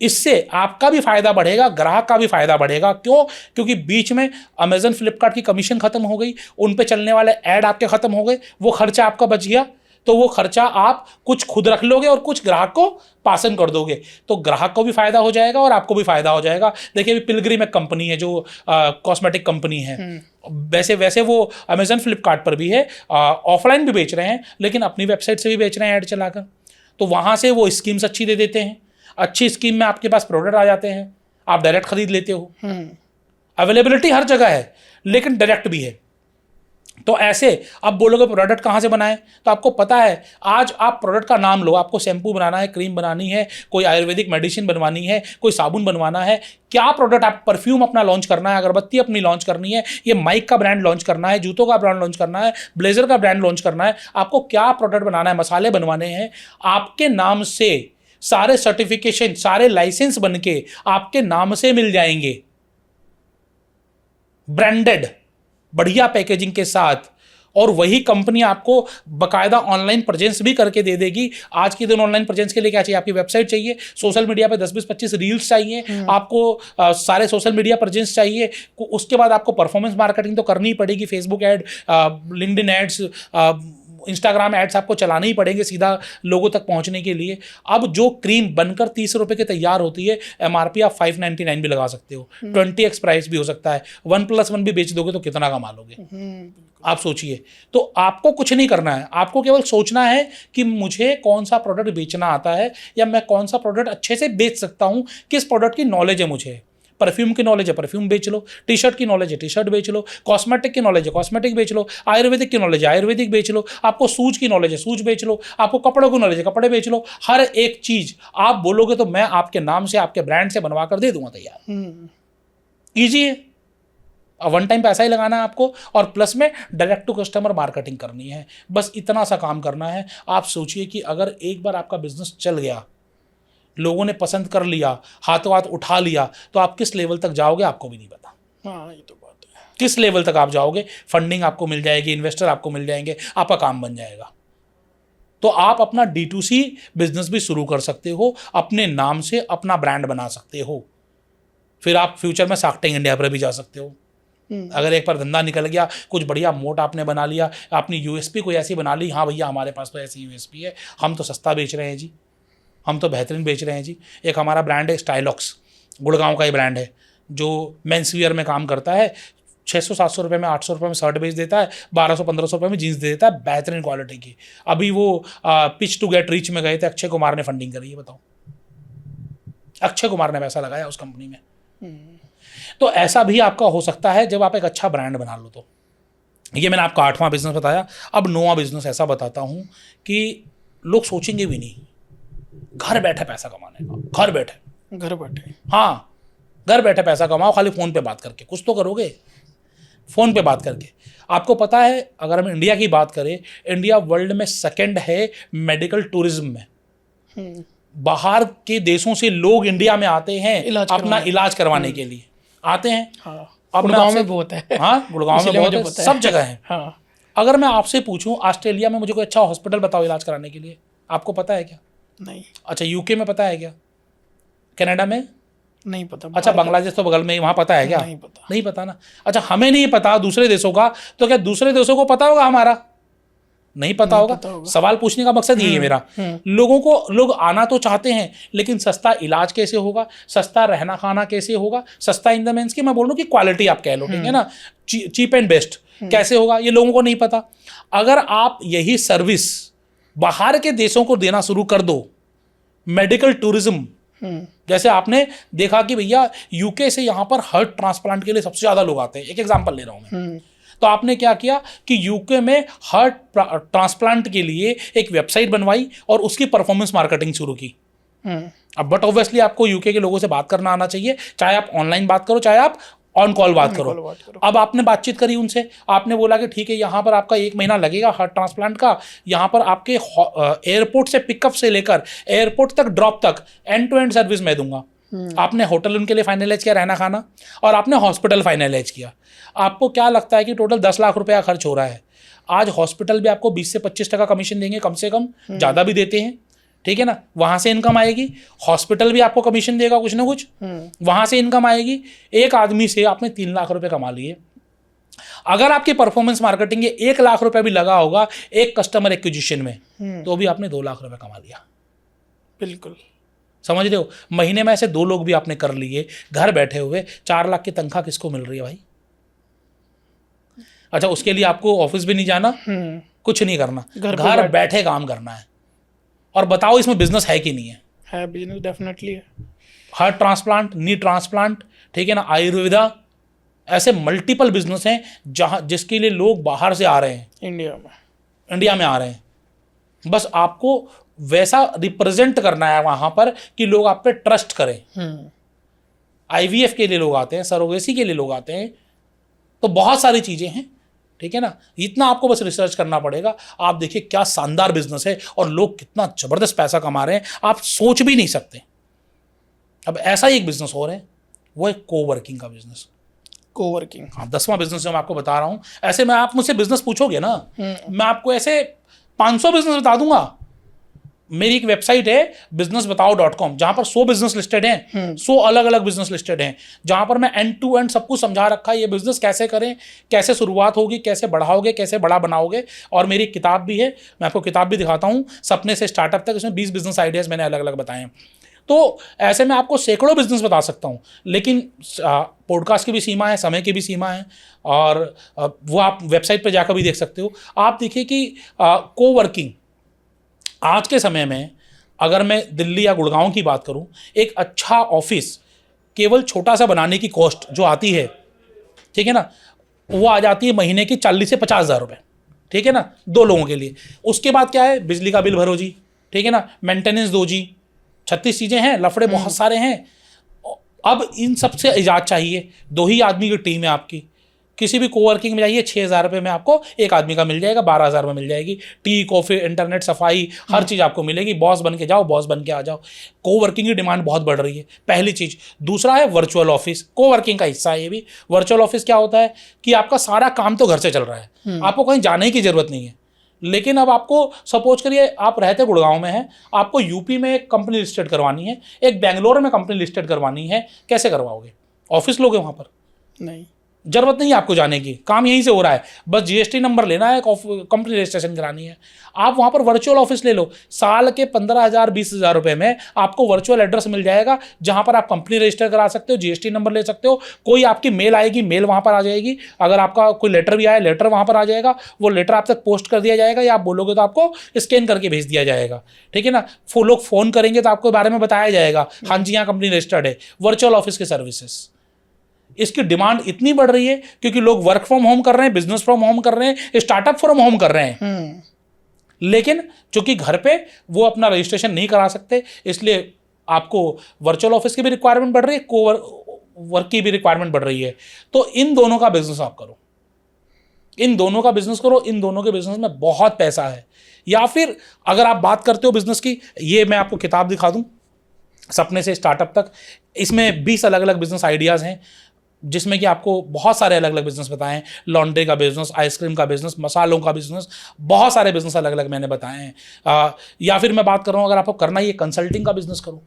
इससे आपका भी फायदा बढ़ेगा, ग्राहक का भी फायदा बढ़ेगा। क्यों? क्योंकि बीच में अमेजन फ्लिपकार्ट की कमीशन खत्म हो गई, उन पे चलने वाले ऐड आपके खत्म हो गए, वो खर्चा आपका बच गया। तो वो खर्चा आप कुछ खुद रख लोगे और कुछ ग्राहक को पास ऑन कर दोगे, तो ग्राहक को भी फायदा हो जाएगा और आपको भी फायदा हो जाएगा। देखिए अभी पिलग्रिम एक कंपनी है जो कॉस्मेटिक कंपनी है, वैसे वो अमेजन फ्लिपकार्ट पर भी है, ऑफलाइन भी बेच रहे हैं लेकिन अपनी वेबसाइट से भी बेच रहे हैं ऐड चलाकर। तो वहाँ से वो स्कीम्स अच्छी दे देते हैं, अच्छी स्कीम में आपके पास प्रोडक्ट आ जाते हैं, आप डायरेक्ट खरीद लेते हो। अवेलेबिलिटी हर जगह है लेकिन डायरेक्ट भी है। तो ऐसे अब बोलोगे प्रोडक्ट कहाँ से बनाएं, तो आपको पता है आज आप प्रोडक्ट का नाम लो, आपको शैम्पू बनाना है, क्रीम बनानी है, कोई आयुर्वेदिक मेडिसिन बनवानी है, कोई साबुन बनवाना है, क्या प्रोडक्ट, आप परफ्यूम अपना लॉन्च करना है, अगरबत्ती अपनी लॉन्च करनी है, ये माइक का ब्रांड लॉन्च करना है, जूतों का ब्रांड लॉन्च करना है, ब्लेजर का ब्रांड लॉन्च करना है, आपको क्या प्रोडक्ट बनाना है, मसाले बनवाने हैं, आपके नाम से सारे सर्टिफिकेशन, सारे लाइसेंस बन के आपके नाम से मिल जाएंगे, ब्रांडेड बढ़िया पैकेजिंग के साथ। और वही कंपनी आपको बकायदा ऑनलाइन प्रेजेंस भी करके दे देगी। आज के दिन ऑनलाइन प्रेजेंस के लिए क्या चाहिए, आपकी वेबसाइट चाहिए, सोशल मीडिया पे 10-20-25 रील्स चाहिए, आपको सारे सोशल मीडिया प्रेजेंस चाहिए, उसके बाद आपको परफॉर्मेंस मार्केटिंग तो करनी ही पड़ेगी, Facebook ad, LinkedIn ads, Instagram ads आपको चलाने ही पड़ेंगे सीधा लोगों तक पहुंचने के लिए। अब जो क्रीम बनकर 30 रुपये की तैयार होती है, MRP आप 599 भी लगा सकते हो, 20x प्राइस भी हो सकता है, 1+1 भी बेच दोगे तो कितना कमा लोगे, आप सोचिए। तो आपको कुछ नहीं करना है, आपको केवल सोचना है कि मुझे कौन सा प्रोडक्ट बेचना आता है या मैं कौन सा प्रोडक्ट अच्छे से बेच सकता हूँ, किस प्रोडक्ट की नॉलेज है मुझे। परफ्यूम की नॉलेज है, परफ्यूम बेच लो, टी शर्ट की नॉलेज है, टी शर्ट बेच लो, कॉस्मेटिक की नॉलेज है, कॉस्मेटिक बेच लो, आयुर्वेदिक की नॉलेज है, आयुर्वेदिक बेच लो, आपको सूज की नॉलेज है, सूज बेच लो, आपको कपड़ों की नॉलेज है, कपड़े बेच लो। हर एक चीज आप बोलोगे तो मैं आपके नाम से, आपके ब्रांड से बनवा कर दे दूंगा तैयार। ईजी है, वन टाइम पैसा ही लगाना है आपको और प्लस में डायरेक्ट टू कस्टमर मार्केटिंग करनी है, बस इतना सा काम करना है। आप सोचिए कि अगर एक बार आपका बिजनेस चल गया, लोगों ने पसंद कर लिया, हाथों हाथ उठा लिया, तो आप किस लेवल तक जाओगे आपको भी नहीं पता। हाँ, ये तो बात है। किस लेवल तक आप जाओगे, फंडिंग आपको मिल जाएगी, इन्वेस्टर आपको मिल जाएंगे, आपका काम बन जाएगा। तो आप अपना D2C बिजनेस भी शुरू कर सकते हो, अपने नाम से अपना ब्रांड बना सकते हो, फिर आप फ्यूचर में शार्क टैंक इंडिया पर भी जा सकते हो। अगर एक बार धंधा निकल गया, कुछ बढ़िया मोट आपने बना लिया, अपनी USP कोई ऐसी बना ली, हाँ भैया हमारे पास तो ऐसी USP है, हम तो सस्ता बेच रहे हैं जी, हम तो बेहतरीन बेच रहे हैं जी। एक हमारा ब्रांड है स्टाइलॉक्स, गुड़गांव का ही ब्रांड है, जो मेंस वियर में काम करता है, 600-700 रुपये में, 800 रुपये में शर्ट बेच देता है, 1200-1500 रुपये में जीन्स दे देता है, बेहतरीन क्वालिटी की। अभी वो पिच टू गेट रिच में गए थे, अक्षय कुमार ने फंडिंग करी है, बताओ, अक्षय कुमार ने पैसा लगाया उस कंपनी में। तो ऐसा भी आपका हो सकता है जब आप एक अच्छा ब्रांड बना लो। तो ये मैंने आपका 8वां बिजनेस बताया। अब 9वां बिजनेस ऐसा बताता हूँ कि लोग सोचेंगे भी नहीं, घर बैठे पैसा कमाने का, घर बैठे, हाँ, घर बैठे पैसा कमाओ, खाली फ़ोन पे बात करके, कुछ तो करोगे, फ़ोन पे बात करके। आपको पता है अगर हम इंडिया की बात करें, इंडिया वर्ल्ड में 2nd है मेडिकल टूरिज्म में। बाहर के देशों से लोग इंडिया में आते हैं अपना इलाज करवाने के लिए आते हैं। हाँ, अब गुड़गांव में बहुत है। हाँ, गुड़गांव में बहुत है, सब जगह है। हाँ। अगर मैं आपसे पूछूं ऑस्ट्रेलिया में मुझे कोई अच्छा हॉस्पिटल बताओ इलाज कराने के लिए, आपको पता है क्या? नहीं। अच्छा, UK में पता है क्या? कनाडा में नहीं पता। अच्छा, बांग्लादेश तो बगल में, वहाँ पता है क्या? नहीं पता ना। अच्छा, हमें नहीं पता दूसरे देशों का, तो क्या दूसरे देशों को पता होगा हमारा? नहीं पता होगा। सवाल पूछने का मकसद यही है मेरा। लोग आना तो चाहते हैं, लेकिन सस्ता इलाज कैसे होगा, सस्ता रहना खाना कैसे होगा, सस्ता इन द मींस कि मैं बोल रहा हूँ कि क्वालिटी आप कह लो, ठीक है ना, चीप एंड बेस्ट कैसे होगा, ये लोगों को नहीं पता। अगर आप यही सर्विस बाहर के देशों को देना शुरू कर दो, मेडिकल टूरिज्म, जैसे आपने देखा कि भैया UK से यहाँ पर हार्ट ट्रांसप्लांट के लिए सबसे ज़्यादा लोग आते हैं, एक एग्जांपल ले रहा हूँ मैं। तो आपने क्या किया कि UK में हार्ट ट्रांसप्लांट के लिए एक वेबसाइट बनवाई और उसकी परफॉर्मेंस मार्केटिंग शुरू की। अब बट ऑब्वियसली आपको UK के लोगों से बात करना आना चाहिए, चाहे आप ऑनलाइन बात करो, चाहे आप ऑन कॉल बात करो। अब आपने बातचीत करी उनसे, आपने बोला कि ठीक है, यहाँ पर आपका 1 महीना लगेगा हार्ट ट्रांसप्लांट का, यहाँ पर आपके एयरपोर्ट से पिकअप से लेकर एयरपोर्ट तक ड्रॉप तक एंड टू एंड सर्विस मैं दूंगा। आपने होटल उनके लिए फाइनलाइज किया, रहना खाना, और आपने हॉस्पिटल फाइनलाइज किया। आपको क्या लगता है कि टोटल 10 लाख रुपया खर्च हो रहा है। आज हॉस्पिटल भी आपको 20 से 25% कमीशन देंगे, कम से कम, ज़्यादा भी देते हैं, ठीक है ना, वहाँ से इनकम आएगी। हॉस्पिटल भी आपको कमीशन देगा कुछ ना कुछ, वहाँ से इनकम आएगी। एक आदमी से आपने 3 लाख रुपए कमा लिए, अगर आपकी परफॉर्मेंस मार्केटिंग ये 1 लाख रुपए भी लगा होगा एक कस्टमर एक्विजिशन में, तो भी आपने 2 लाख रुपए कमा लिया। बिल्कुल। समझ रहे हो? महीने में ऐसे 2 लोग भी आपने कर लिए घर बैठे हुए। 4 लाख की तनख्वाह किसको मिल रही है भाई? अच्छा, उसके लिए आपको ऑफिस भी नहीं जाना, कुछ नहीं करना, घर बैठे काम करना है। और बताओ इसमें बिजनेस है कि नहीं है? है, बिजनेस डेफिनेटली है। हार्ट ट्रांसप्लांट, नी ट्रांसप्लांट, ठीक है ना, आयुर्वेदा, ऐसे मल्टीपल बिजनेस हैं जहां जिसके लिए लोग बाहर से आ रहे हैं, इंडिया में आ रहे हैं। बस आपको वैसा रिप्रेजेंट करना है वहां पर कि लोग आप पे ट्रस्ट करें। आईवीएफ के लिए लोग आते हैं, सरोगेसी के लिए लोग आते हैं, तो बहुत सारी चीजें हैं, ठीक है ना। इतना आपको बस रिसर्च करना पड़ेगा। आप देखिए क्या शानदार बिजनेस है और लोग कितना जबरदस्त पैसा कमा रहे हैं, आप सोच भी नहीं सकते। अब ऐसा ही एक बिजनेस और है, वो है कोवर्किंग का बिजनेस। कोवर्किंग, हाँ, 10वां बिजनेस जो मैं आपको बता रहा हूं। ऐसे में आप मुझसे बिजनेस पूछोगे ना, मैं आपको ऐसे 500 बिजनेस बता दूंगा। मेरी एक वेबसाइट है businessbatao.com, जहां पर 100 बिजनेस लिस्टेड हैं, 100 अलग अलग बिजनेस लिस्टेड हैं, जहां पर मैं एंड टू एंड सब कुछ समझा रखा है। ये बिजनेस कैसे करें, कैसे शुरुआत होगी, कैसे बढ़ाओगे, कैसे बड़ा बनाओगे। और मेरी एक किताब भी है, मैं आपको किताब भी दिखाता हूँ, सपने से स्टार्टअप तक। इसमें 20 बिजनेस आइडियाज मैंने अलग अलग बताए हैं। तो ऐसे में आपको सैकड़ों बिजनेस बता सकता हूँ, लेकिन पॉडकास्ट की भी सीमा है, समय की भी सीमा है, और वो आप वेबसाइट पर जाकर भी देख सकते हो। आप देखिए कि कोवर्किंग आज के समय में, अगर मैं दिल्ली या गुड़गांव की बात करूं, एक अच्छा ऑफिस केवल छोटा सा बनाने की कॉस्ट जो आती है, ठीक है ना, वो आ जाती है महीने की 40 से 50 हज़ार रुपये, ठीक है ना, 2 लोगों के लिए। उसके बाद क्या है, बिजली का बिल भरो जी, ठीक है ना, मेंटेनेंस दो जी, 36 चीज़ें हैं, लफड़े बहुत सारे हैं। अब इन सबसे इजाज़त चाहिए। 2 ही आदमी की टीम है आपकी, किसी भी कोवर्किंग में जाइए, 6,000 रुपये में आपको एक आदमी का मिल जाएगा, 12,000 में मिल जाएगी। टी, कॉफ़ी, इंटरनेट, सफाई, हर चीज़ आपको मिलेगी। बॉस बन के जाओ, बॉस बन के आ जाओ। कोवर्किंग की डिमांड बहुत बढ़ रही है, पहली चीज़। दूसरा है वर्चुअल ऑफिस, कोवर्किंग का हिस्सा है ये भी। वर्चुअल ऑफिस क्या होता है कि आपका सारा काम तो घर से चल रहा है, आपको कहीं जाने की जरूरत नहीं है। लेकिन अब आपको सपोज करिए आप रहते गुड़गांव में हैं, आपको यूपी में एक कंपनी लिस्टेड करवानी है, एक बेंगलोर में कंपनी लिस्टेड करवानी है, कैसे करवाओगे? ऑफिस लोगे वहाँ पर? नहीं, जरूरत नहीं है आपको जाने की, काम यहीं से हो रहा है। बस जीएसटी नंबर लेना है, कंपनी रजिस्ट्रेशन करानी है। आप वहाँ पर वर्चुअल ऑफिस ले लो, साल के 15,000 20,000 रुपये में आपको वर्चुअल एड्रेस मिल जाएगा, जहाँ पर आप कंपनी रजिस्टर करा सकते हो, जीएसटी नंबर ले सकते हो। कोई आपकी मेल आएगी, मेल वहाँ पर आ जाएगी। अगर आपका कोई लेटर भी आए, लेटर वहाँ पर आ जाएगा। वो लेटर आप तक पोस्ट कर दिया जाएगा, या आप बोलोगे तो आपको स्कैन करके भेज दिया जाएगा, ठीक है ना। लोग फ़ोन करेंगे तो आपके बारे में बताया जाएगा, हाँ जी यहाँ कंपनी रजिस्टर्ड है। वर्चुअल ऑफिस की सर्विसेज, इसकी डिमांड इतनी बढ़ रही है क्योंकि लोग वर्क फ्रॉम होम कर रहे हैं, बिजनेस फ्रॉम होम कर रहे हैं, स्टार्टअप फ्रॉम होम कर रहे हैं। लेकिन चूंकि घर पे वो अपना रजिस्ट्रेशन नहीं करा सकते, इसलिए आपको वर्चुअल ऑफिस की भी रिक्वायरमेंट बढ़ रही है, वर्क की भी रिक्वायरमेंट बढ़ रही है। तो इन दोनों का बिजनेस आप करो, इन दोनों का बिजनेस करो। इन दोनों के बिजनेस में बहुत पैसा है। या फिर अगर आप बात करते हो बिजनेस की, ये मैं आपको किताब दिखा दूं, सपने से स्टार्टअप तक। इसमें 20 अलग अलग बिजनेस आइडियाज़ हैं, जिसमें कि आपको बहुत सारे अलग अलग बिजनेस बताए हैं। लॉन्ड्री का बिजनेस, आइसक्रीम का बिजनेस, मसालों का बिजनेस, बहुत सारे बिजनेस अलग अलग मैंने बताए हैं। या फिर मैं बात कर रहा हूँ, अगर आपको करना ही है कंसल्टिंग का बिजनेस करो।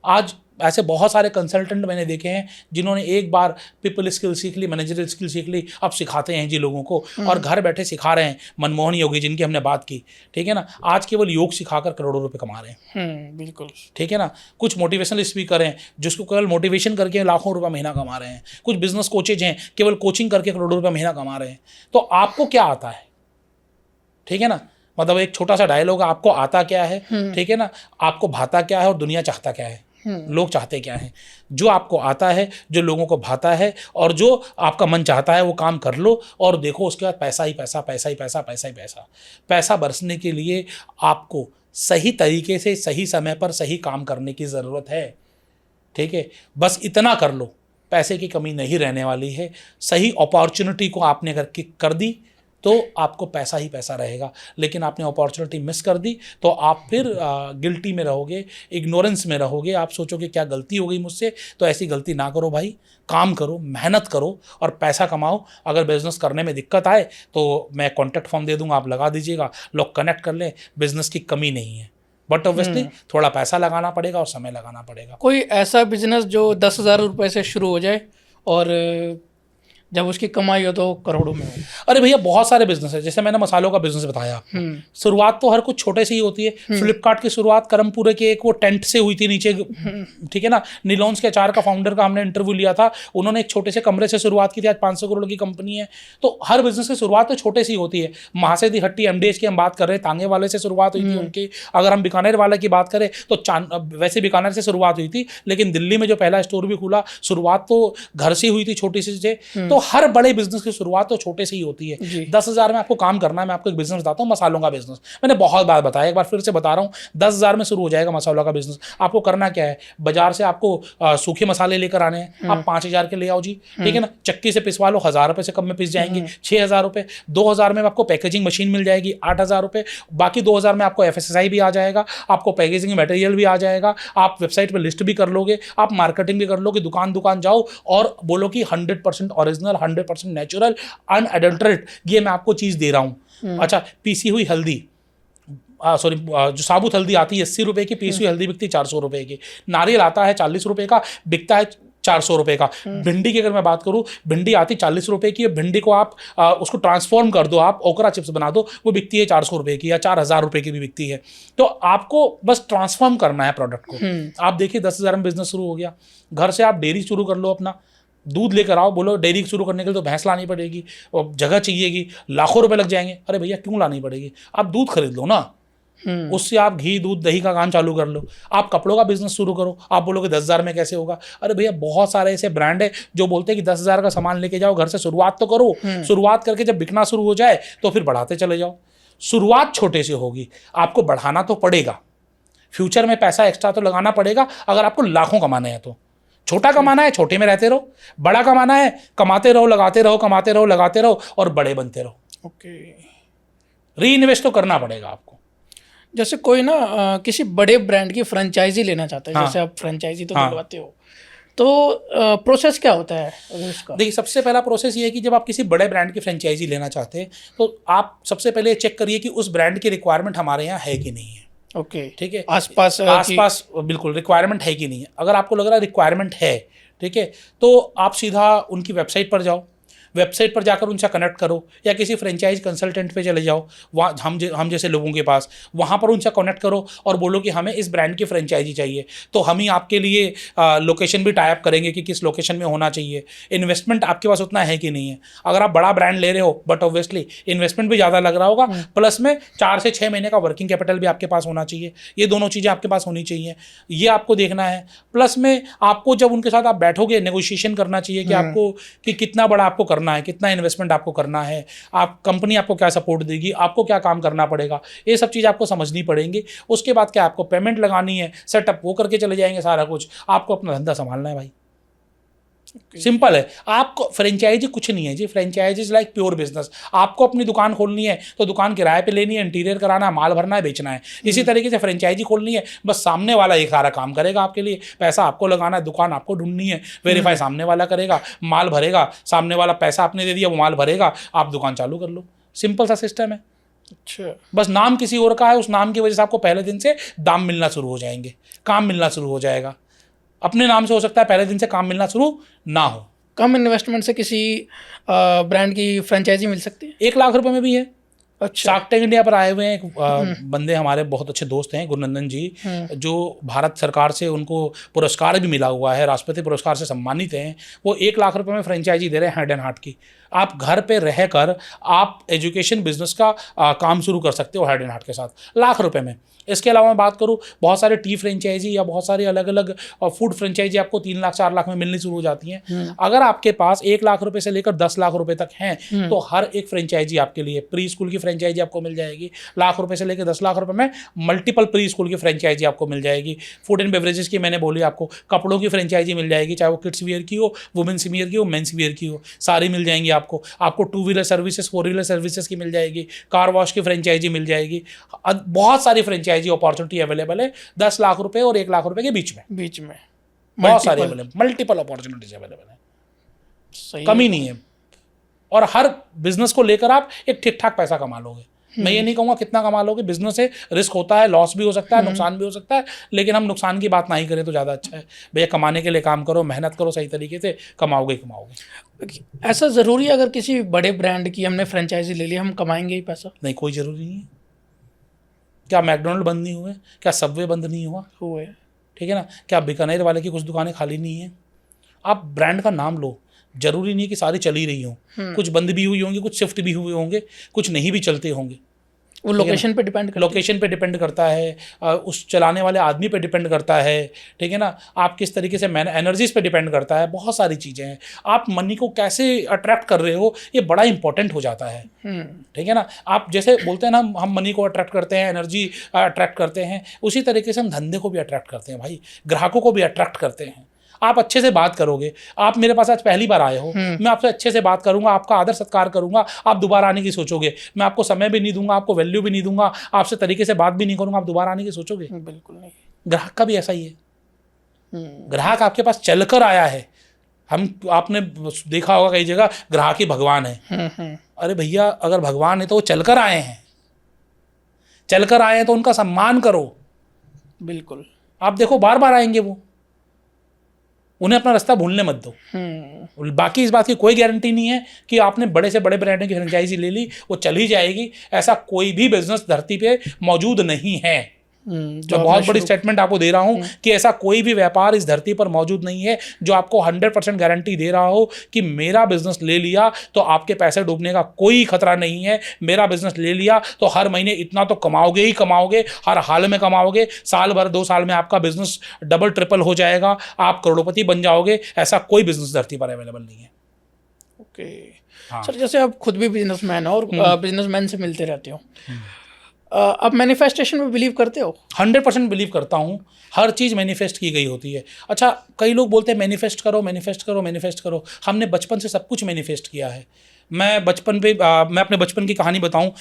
आज ऐसे बहुत सारे कंसल्टेंट मैंने देखे हैं जिन्होंने एक बार पीपल स्किल सीख ली, मैनेजरियल स्किल सीख ली, अब सिखाते हैं जी लोगों को, और घर बैठे सिखा रहे हैं। मनमोहन योगी जिनकी हमने बात की, ठीक है ना, आज केवल योग सिखाकर करोड़ों रुपए कमा रहे हैं। बिल्कुल, ठीक है ना। कुछ मोटिवेशनल स्पीकर हैं जिसको केवल मोटिवेशन करके लाखों रुपए महीना कमा रहे हैं। कुछ बिजनेस कोचेज हैं केवल कोचिंग करके करोड़ों रुपए महीना कमा रहे हैं। तो आपको क्या आता है? ठीक है ना, मतलब एक छोटा सा डायलॉग, आपको आता क्या है, ठीक है ना, आपको भाता क्या है और दुनिया चाहता क्या है, लोग चाहते क्या हैं। जो आपको आता है, जो लोगों को भाता है और जो आपका मन चाहता है, वो काम कर लो और देखो उसके बाद पैसा ही पैसा, पैसा ही पैसा, पैसा ही पैसा। पैसा बरसने के लिए आपको सही तरीके से, सही समय पर सही काम करने की ज़रूरत है, ठीक है। बस इतना कर लो, पैसे की कमी नहीं रहने वाली है। सही अपॉर्चुनिटी को आपने कर दी तो आपको पैसा ही पैसा रहेगा। लेकिन आपने अपॉर्चुनिटी मिस कर दी तो आप फिर गिल्टी में रहोगे, इग्नोरेंस में रहोगे। आप सोचोगे क्या गलती हो गई मुझसे। तो ऐसी गलती ना करो भाई, काम करो, मेहनत करो और पैसा कमाओ। अगर बिजनेस करने में दिक्कत आए तो मैं कॉन्टैक्ट फॉर्म दे दूंगा, आप लगा दीजिएगा, लोग कनेक्ट कर लें। बिजनेस की कमी नहीं है, बट ऑब्वियसली थोड़ा पैसा लगाना पड़ेगा और समय लगाना पड़ेगा। कोई ऐसा बिजनेस जो 10,000 रुपये से शुरू हो जाए और जब उसकी कमाई हो तो करोड़ों में हो। अरे भैया बहुत सारे बिजनेस है, जैसे मैंने मसालों का बिजनेस बताया आपको। शुरुआत तो हर कुछ छोटे से ही होती है। फ्लिपकार्ट की शुरुआत करमपुरे के एक वो टेंट से हुई थी नीचे, ठीक है ना। नीलोन्स के अचार का फाउंडर का हमने इंटरव्यू लिया था, उन्होंने एक छोटे से कमरे से शुरुआत की थी, आज 500 करोड़ की कंपनी है। तो हर बिजनेस की शुरुआत तो छोटे से ही होती है। महासेदी हट्टी एमडीएच की हम बात कर रहे हैं, तांगे वाले से शुरुआत हुई थी उनकी। अगर हम बीकानेर वाले की बात करें तो वैसे बीकानेर से शुरुआत हुई थी, लेकिन दिल्ली में जो पहला स्टोर भी खुला, शुरुआत तो घर से हुई थी, छोटी सी से। तो हर बड़े बिजनेस की शुरुआत तो छोटे से ही होती है। 10,000 में आपको काम करना है। मैं आपको एक बिजनेस बताता हूँ, मसालों का बिजनेस। मैंने बहुत बार बताया, एक बार फिर से बता रहा हूँ, 10,000 में शुरू हो जाएगा मसालों का बिजनेस। आपको करना क्या है, बाजार से आपको सूखे मसाले लेकर आने हैं। आप 5,000 के ले आओ जी, ठीक है ना। चक्की से पिसवा लो, 1,000 रुपए से कम में पिस जाएंगे। 6,000 रुपए, 2,000 में आपको पैकेजिंग मशीन मिल जाएगी, 8,000 रुपए। बाकी 2,000 में आपको FSSAI भी आ जाएगा, आपको पैकेजिंग मटेरियल भी आ जाएगा, आप वेबसाइट पर लिस्ट भी कर लोगे, आप मार्केटिंग भी कर लोगे। दुकान जाओ और बोलो कि 100% ओरिजिनल, 100% नेचुरल, अनएडल्टरेट ये मैं आपको चीज़ दे रहा हूँ। अच्छा, पीसी हुई हल्दी, सॉरी, जो साबुत हल्दी आती है 80 रुपए की, पीसी हुई हल्दी बिकती है 400 रुपए की। नारियल आता है 40 रुपए का, बिकता है 400 रुपए का। भिंडी की अगर मैं बात करूं, भिंडी आती 40 रुपए की, भिंडी को आप उसको ट्रांसफॉर्म कर दो, आप ओकरा चिप्स बना दो, वो बिकती है 400 रुपए की या 4,000 रुपए की भी बिकती है। तो आपको बस ट्रांसफॉर्म करना है प्रोडक्ट को। आप देखिए 10,000 में बिजनेस शुरू हो गया। घर से आप डेयरी शुरू कर लो, अपना दूध लेकर आओ। बोलो डेयरी शुरू करने के लिए तो भैंस लानी पड़ेगी और जगह चाहिएगी, लाखों रुपए लग जाएंगे। अरे भैया क्यों लानी पड़ेगी, आप दूध खरीद लो ना, उससे आप घी दूध दही का काम चालू कर लो। आप कपड़ों का बिजनेस शुरू करो। आप बोलोगे 10,000 में कैसे होगा, अरे भैया बहुत सारे ऐसे ब्रांड है जो बोलते हैं कि 10,000 का सामान लेके जाओ, घर से शुरुआत तो करो। शुरुआत करके जब बिकना शुरू हो जाए तो फिर बढ़ाते चले जाओ। शुरुआत छोटे से होगी, आपको बढ़ाना तो पड़ेगा। फ्यूचर में पैसा एक्स्ट्रा तो लगाना पड़ेगा। अगर आपको लाखों कमाने हैं तो छोटा कमाना है, छोटे में रहते रहो। बड़ा कमाना है, कमाते रहो, लगाते रहो, कमाते रहो, लगाते रहो और बड़े बनते रहो। ओके, री इन्वेस्ट तो करना पड़ेगा आपको। जैसे कोई ना किसी बड़े ब्रांड की फ्रेंचाइजी लेना चाहता है, जैसे आप फ्रेंचाइजी तो दिलवाते हो, तो प्रोसेस क्या होता है उसका? देखिए सबसे पहला प्रोसेस ये है कि जब आप किसी बड़े ब्रांड की फ्रेंचाइजी लेना चाहते हैं तो आप सबसे पहले चेक करिए कि उस ब्रांड की रिक्वायरमेंट हमारे यहाँ है कि नहीं है। ओके, ठीक है, आसपास बिल्कुल रिक्वायरमेंट है कि नहीं है। अगर आपको लग रहा है रिक्वायरमेंट है, ठीक है, तो आप सीधा उनकी वेबसाइट पर जाओ, वेबसाइट पर जाकर उनसे कनेक्ट करो या किसी फ्रेंचाइज कंसल्टेंट पे चले जाओ, वहाँ हम जैसे लोगों के पास, वहाँ पर उनसे कनेक्ट करो और बोलो कि हमें इस ब्रांड की फ्रेंचाइजी चाहिए। तो हम ही आपके लिए लोकेशन भी टाइप करेंगे कि किस लोकेशन में होना चाहिए। इन्वेस्टमेंट आपके पास उतना है कि नहीं है। अगर आप बड़ा ब्रांड ले रहे हो बट ऑब्वियसली इन्वेस्टमेंट भी ज़्यादा लग रहा होगा, प्लस में 4 से 6 महीने का वर्किंग कैपिटल भी आपके पास होना चाहिए। ये दोनों चीज़ें आपके पास होनी चाहिए, ये आपको देखना है। प्लस में आपको जब उनके साथ आप बैठोगे, नेगोशिएशन करना चाहिए कि आपको कि कितना बड़ा आपको करना है, कितना इन्वेस्टमेंट आपको करना है, आप कंपनी आपको क्या सपोर्ट देगी, आपको क्या काम करना पड़ेगा, ये सब चीज़ आपको समझनी पड़ेंगी। उसके बाद क्या आपको पेमेंट लगानी है, सेटअप वो करके चले जाएंगे सारा कुछ। आपको अपना धंधा संभालना है भाई, सिंपल है। आपको फ्रेंचाइजी कुछ नहीं है जी, franchise is like pure business. आपको अपनी दुकान खोलनी है तो दुकान किराए पे लेनी है, इंटीरियर कराना है, माल भरना है, बेचना है। इसी तरीके से फ्रेंचाइजी खोलनी है, बस सामने वाला एक सारा काम करेगा आपके लिए, पैसा आपको लगाना है, दुकान आपको ढूंढनी है, वेरीफाई सामने वाला करेगा, माल भरेगा, सामने वाला पैसा आपने दे दिया, वो माल भरेगा, आप दुकान चालू कर लो। सिंपल सा सिस्टम है। अच्छा, बस नाम किसी और का है, उस नाम की वजह से आपको पहले दिन से दाम मिलना शुरू हो जाएंगे, काम मिलना शुरू हो जाएगा। अपने नाम से हो सकता है पहले दिन से काम मिलना शुरू ना हो। कम इन्वेस्टमेंट से किसी ब्रांड की फ्रेंचाइजी मिल सकती है? 1 लाख रुपए में भी है। अच्छा, शार्क टैंक इंडिया पर आए हुए हैं एक बंदे, हमारे बहुत अच्छे दोस्त हैं, गुरुनंदन जी, जो भारत सरकार से उनको पुरस्कार भी मिला हुआ है, राष्ट्रपति पुरस्कार से सम्मानित हैं। वो 1 लाख रुपए में फ्रेंचाइजी दे रहे हैं, हैंड एंड हार्ट की। आप घर पे रहकर आप एजुकेशन बिजनेस का काम शुरू कर सकते हो हैंड एंड हार्ट के साथ, 1 लाख रुपए में। इसके अलावा मैं बात करूँ, बहुत सारे टी फ्रेंचाइजी या बहुत सारी अलग अलग फूड फ्रेंचाइजी आपको 3 लाख 4 लाख में मिलनी शुरू हो जाती हैं। अगर आपके पास 1 लाख रुपए से लेकर 10 लाख रुपए तक हैं तो हर एक फ्रेंचाइजी आपके लिए, प्री स्कूल की फ्रेंचाइजी आपको मिल जाएगी, 1 लाख रुपए से लेकर 10 लाख रुपए में मल्टीपल प्री स्कूल की फ्रेंचाइजी आपको मिल जाएगी। फूड एंड बेवरेजेस की मैंने बोली आपको, कपड़ों की फ्रेंचाइजी मिल जाएगी, चाहे वो किड्स वियर की हो, वुमेन्स वियर की हो, मेंस वियर की हो, सारी मिल जाएंगी आपको। 2 व्हीलर सर्विसेज, 4 व्हीलर सर्विसेज की मिल जाएगी, कार वॉश की फ्रेंचाइजी मिल जाएगी। बहुत सारी फ्रेंचाइजी अपॉर्चुनिटी अवेलेबल है 10 लाख रुपए और 1 लाख रुपए के बीच में बहुत सारी अवेलेबल, मल्टीपल अपॉर्चुनिटीज अवेलेबल है, सही, कमी नहीं है। और हर बिजनेस को लेकर आप एक ठीक ठाक पैसा कमा लोगे। मैं ये नहीं कहूँगा कितना कमा लोगे, बिजनेस है, रिस्क होता है, लॉस भी हो सकता है, नुकसान भी हो सकता है, लेकिन हम नुकसान की बात नहीं करें तो ज़्यादा अच्छा है। भैया कमाने के लिए काम करो, मेहनत करो, सही तरीके से कमाओगे ही कमाओगे। ऐसा ज़रूरी है अगर किसी बड़े ब्रांड की हमने फ्रेंचाइजी ले ली हम कमाएंगे ही पैसा? नहीं, कोई ज़रूरी नहीं है। क्या मैकडोनल्ड बंद नहीं हुए? क्या सबवे बंद नहीं हुआ? हुए। ठीक है ना? क्या बीकानेर वाले की कुछ दुकानें खाली नहीं है? आप ब्रांड का नाम लो, जरूरी नहीं कि सारी चली रही हों, कुछ बंद भी हुई होंगी, कुछ शिफ्ट भी हुए होंगे, कुछ नहीं भी चलते होंगे। वो लोकेशन पे डिपेंड करता है। लोकेशन पे डिपेंड करता है, उस चलाने वाले आदमी पे डिपेंड करता है, ठीक है ना? आप किस तरीके से एनर्जीज पे डिपेंड करता है, बहुत सारी चीज़ें हैं। आप मनी को कैसे अट्रैक्ट कर रहे हो, ये बड़ा इंपॉर्टेंट हो जाता है, ठीक है ना? आप जैसे बोलते हैं ना हम मनी को अट्रैक्ट करते हैं, एनर्जी अट्रैक्ट करते हैं, उसी तरीके से हम धंधे को भी अट्रैक्ट करते हैं भाई, ग्राहकों को भी अट्रैक्ट करते हैं। आप अच्छे से बात करोगे, आप मेरे पास आज पहली बार आए हो, मैं आपसे अच्छे से बात करूंगा, आपका आदर सत्कार करूंगा, आप दोबारा आने की सोचोगे। मैं आपको समय भी नहीं दूंगा, आपको वैल्यू भी नहीं दूंगा, आपसे तरीके से बात भी नहीं करूंगा, आप दोबारा आने की सोचोगे? बिल्कुल नहीं। ग्राहक का भी ऐसा ही है। ग्राहक आपके पास चलकर आया है। आपने देखा होगा कई जगह ग्राहक ही भगवान है। अरे भैया, अगर भगवान है तो वो चलकर आए हैं, चलकर आए हैं तो उनका सम्मान करो। बिल्कुल। आप देखो बार बार आएंगे वो, उन्हें अपना रास्ता भूलने मत दो। बाकी इस बात की कोई गारंटी नहीं है कि आपने बड़े से बड़े ब्रांड की फ्रेंचाइजी ले ली वो चली जाएगी। ऐसा कोई भी बिजनेस धरती पे मौजूद नहीं है। जो बहुत बड़ी स्टेटमेंट आपको दे रहा हूं कि ऐसा कोई भी व्यापार इस धरती पर मौजूद नहीं है जो आपको 100% गारंटी दे रहा हो कि मेरा बिजनेस ले लिया तो आपके पैसे डूबने का कोई खतरा नहीं है, मेरा बिजनेस ले लिया तो हर महीने इतना तो कमाओगे ही कमाओगे, हर हाल में कमाओगे, साल भर 2 साल में आपका बिजनेस डबल ट्रिपल हो जाएगा, आप करोड़पति बन जाओगे। ऐसा कोई बिजनेस धरती पर अवेलेबल नहीं है। ओके। सर, जैसे आप खुद भी बिजनेसमैन हो और बिजनेसमैन से मिलते रहते हो, आप मैनिफेस्टेशन में बिलीव करते हो? 100% बिलीव करता हूँ। हर चीज़ मैनिफेस्ट की गई होती है। अच्छा, कई लोग बोलते हैं मैनिफेस्ट करो, मैनिफेस्ट करो, मैनिफेस्ट करो। हमने बचपन से सब कुछ मैनिफेस्ट किया है। मैं अपने बचपन की कहानी बताऊँ।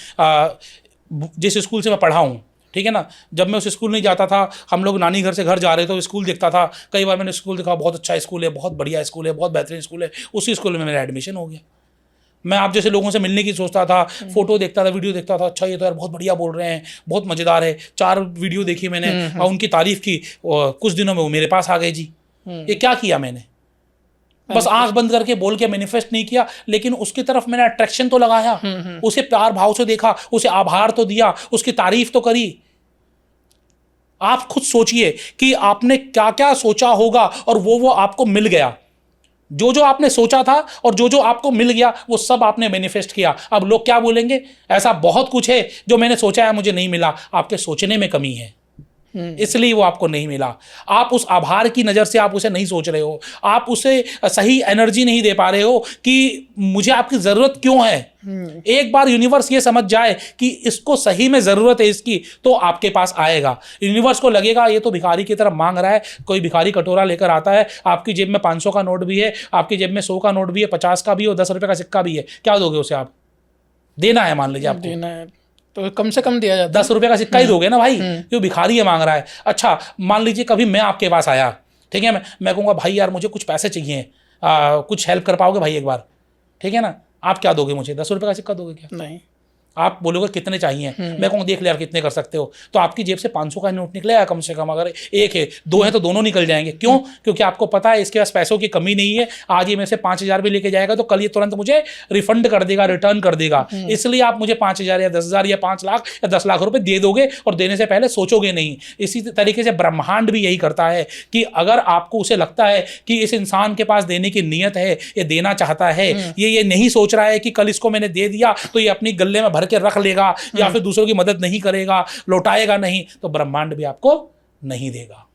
जिस स्कूल से मैं पढ़ा हूँ, ठीक है ना, जब मैं उस स्कूल नहीं जाता था, हम लोग नानी घर से घर जा रहे थे तो स्कूल दिखता था। कई बार मैंने स्कूल देखा, बहुत अच्छा स्कूल है, बहुत बढ़िया स्कूल है, बहुत बेहतरीन स्कूल है। उसी स्कूल में मेरा एडमिशन हो गया। मैं आप जैसे लोगों से मिलने की सोचता था, फोटो देखता था, वीडियो देखता था, अच्छा ये तो यार बहुत बढ़िया बोल रहे हैं, बहुत मज़ेदार है। 4 वीडियो देखी मैंने और उनकी तारीफ की, कुछ दिनों में वो मेरे पास आ गए जी। ये क्या किया मैंने? बस आंख बंद करके बोल के मैनिफेस्ट नहीं किया, लेकिन उसकी तरफ मैंने अट्रैक्शन तो लगाया, उसे प्यार भाव से देखा, उसे आभार तो दिया, उसकी तारीफ तो करी। आप खुद सोचिए कि आपने क्या क्या सोचा होगा और वो आपको मिल गया। जो जो आपने सोचा था और जो जो आपको मिल गया वो सब आपने मैनिफेस्ट किया। अब लोग क्या बोलेंगे? ऐसा बहुत कुछ है जो मैंने सोचा है मुझे नहीं मिला। आपके सोचने में कमी है, इसलिए वो आपको नहीं मिला। आप उस आभार की नज़र से आप उसे नहीं सोच रहे हो, आप उसे सही एनर्जी नहीं दे पा रहे हो कि मुझे आपकी ज़रूरत क्यों है। एक बार यूनिवर्स ये समझ जाए कि इसको सही में ज़रूरत है इसकी, तो आपके पास आएगा। यूनिवर्स को लगेगा ये तो भिखारी की तरफ मांग रहा है, कोई भिखारी कटोरा लेकर आता है, आपकी जेब में 500 का नोट भी है, आपकी जेब में 100 का नोट भी है, 50 का भी है और 10 रुपये का सिक्का भी है। क्या दोगे उसे? आप देना है, मान लीजिए आपको देना है तो कम से कम दिया जाता है। 10 रुपये का सिक्का ही दोगे ना भाई, क्यों? भिखारी है, मांग रहा है। अच्छा, मान लीजिए कभी मैं आपके पास आया, ठीक है, मैं कहूँगा भाई यार मुझे कुछ पैसे चाहिए, कुछ हेल्प कर पाओगे भाई एक बार? ठीक है ना, आप क्या दोगे मुझे? 10 रुपये का सिक्का दोगे क्या? नहीं। आप बोलोगे कितने चाहिए, मैं कहूँ देख ले यार कितने कर सकते हो, तो आपकी जेब से 500 का नोट निकलेगा कम से कम। अगर एक है, 2 है तो दोनों निकल जाएंगे। क्यों? क्योंकि आपको पता है इसके पास पैसों की कमी नहीं है। आज ये मेरे से 5,000 भी लेके जाएगा तो कल ये तुरंत मुझे रिफंड कर देगा, रिटर्न कर देगा। इसलिए आप मुझे 5,000 या 10,000 या 5 लाख या 10 लाख रुपए दे दोगे और देने से पहले सोचोगे नहीं। इसी तरीके से ब्रह्मांड भी यही करता है कि अगर आपको उसे लगता है कि इस इंसान के पास देने की नीयत है, ये देना चाहता है, ये नहीं सोच रहा है कि कल इसको मैंने दे दिया तो ये अपनी गले में भर के रख लेगा या फिर दूसरों की मदद नहीं करेगा, लौटाएगा नहीं, तो ब्रह्मांड भी आपको नहीं देगा।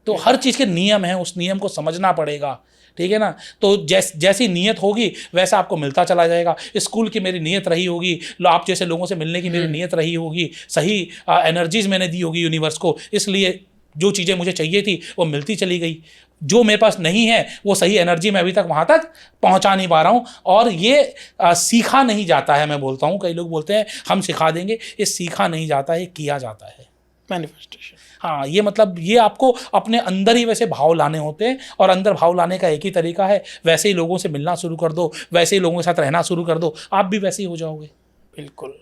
तो हर चीज के नियम है, उस नियम को समझना पड़ेगा, ठीक है ना। तो जैसी नीयत होगी वैसा आपको मिलता चला जाएगा। स्कूल की मेरी नीयत रही होगी, आप जैसे लोगों से मिलने की मेरी नीयत रही होगी, सही एनर्जीज मैंने दी होगी यूनिवर्स को, इसलिए जो चीज़ें मुझे चाहिए थी वो मिलती चली गई। जो मेरे पास नहीं है वो सही एनर्जी मैं अभी तक वहाँ तक पहुँचा नहीं पा रहा हूँ। और ये सीखा नहीं जाता है। मैं बोलता हूँ, कई लोग बोलते हैं हम सिखा देंगे, ये सीखा नहीं जाता है, किया जाता है। मैनिफेस्टेशन। हाँ, ये मतलब ये आपको अपने अंदर ही वैसे भाव लाने होते हैं, और अंदर भाव लाने का एक ही तरीका है, वैसे ही लोगों से मिलना शुरू कर दो, वैसे ही लोगों के साथ रहना शुरू कर दो, आप भी वैसे ही हो जाओगे। बिल्कुल।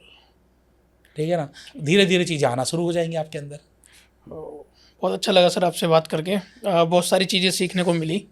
ठीक है ना, धीरे धीरे चीज़ें आना शुरू हो जाएंगी आपके अंदर। बहुत अच्छा लगा सर आपसे बात करके, बहुत सारी चीज़ें सीखने को मिली।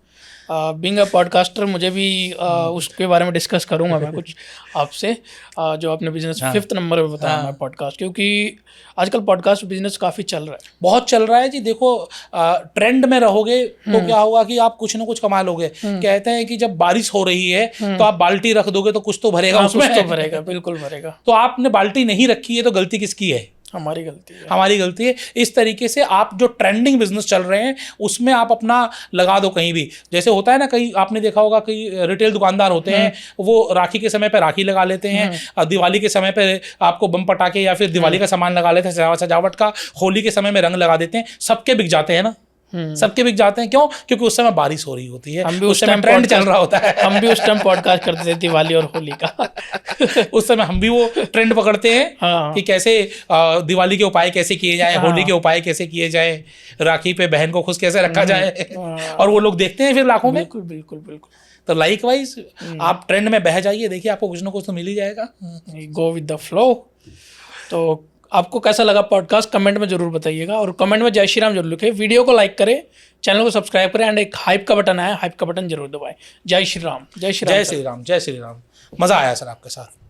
बीइंग अ पॉडकास्टर मुझे भी उसके बारे में डिस्कस करूंगा मैं कुछ आपसे, जो आपने बिजनेस 5th नंबर पे बताया मैं पॉडकास्ट, क्योंकि आजकल पॉडकास्ट बिजनेस काफ़ी चल रहा है। बहुत चल रहा है जी। देखो ट्रेंड में रहोगे तो क्या होगा कि आप कुछ ना कुछ कमा लोगे। कहते हैं कि जब बारिश हो रही है तो आप बाल्टी रख दोगे तो कुछ तो भरेगा उसमें। कुछ तो भरेगा, बिल्कुल भरेगा। तो आपने बाल्टी नहीं रखी है तो गलती किसकी है? हमारी गलती है। हमारी गलती है। इस तरीके से आप जो ट्रेंडिंग बिजनेस चल रहे हैं उसमें आप अपना लगा दो कहीं भी। जैसे होता है ना, कई आपने देखा होगा कई रिटेल दुकानदार होते हैं, वो राखी के समय पे राखी लगा लेते हैं, दिवाली के समय पे आपको बम पटाखे या फिर दिवाली का सामान लगा लेते हैं सजावट का, होली के समय में रंग लगा देते हैं, सबके बिक जाते हैं ना। सबके बिक जाते हैं। क्यों? क्योंकि उस समय बारिश हो रही होती है, हम भी उस समय ट्रेंड चल रहा होता है। हम भी उस टाइम पॉडकास्ट करते थे दिवाली और होली का। उस समय हम भी वो ट्रेंड पकड़ते हैं हाँ। कि कैसे दिवाली के उपाय कैसे किए जाए, होली के उपाय कैसे किए जाए, राखी पे बहन को खुश कैसे रखा जाए, और वो लोग देखते हैं फिर लाखों में। बिल्कुल बिल्कुल बिल्कुल। तो लाइक वाइज आप ट्रेंड में बह जाइए, देखिए आपको कुछ ना कुछ तो मिल ही जाएगा। Go with the flow. तो आपको कैसा लगा पॉडकास्ट कमेंट में जरूर बताइएगा, और कमेंट में जय श्री राम जरूर लिखें, वीडियो को लाइक करें, चैनल को सब्सक्राइब करें, एंड एक हाइप का बटन आया, हाइप का बटन जरूर दबाएं। जय श्री राम, जय श्री राम, जय श्री राम, जय श्री राम। मज़ा आया सर आपके साथ।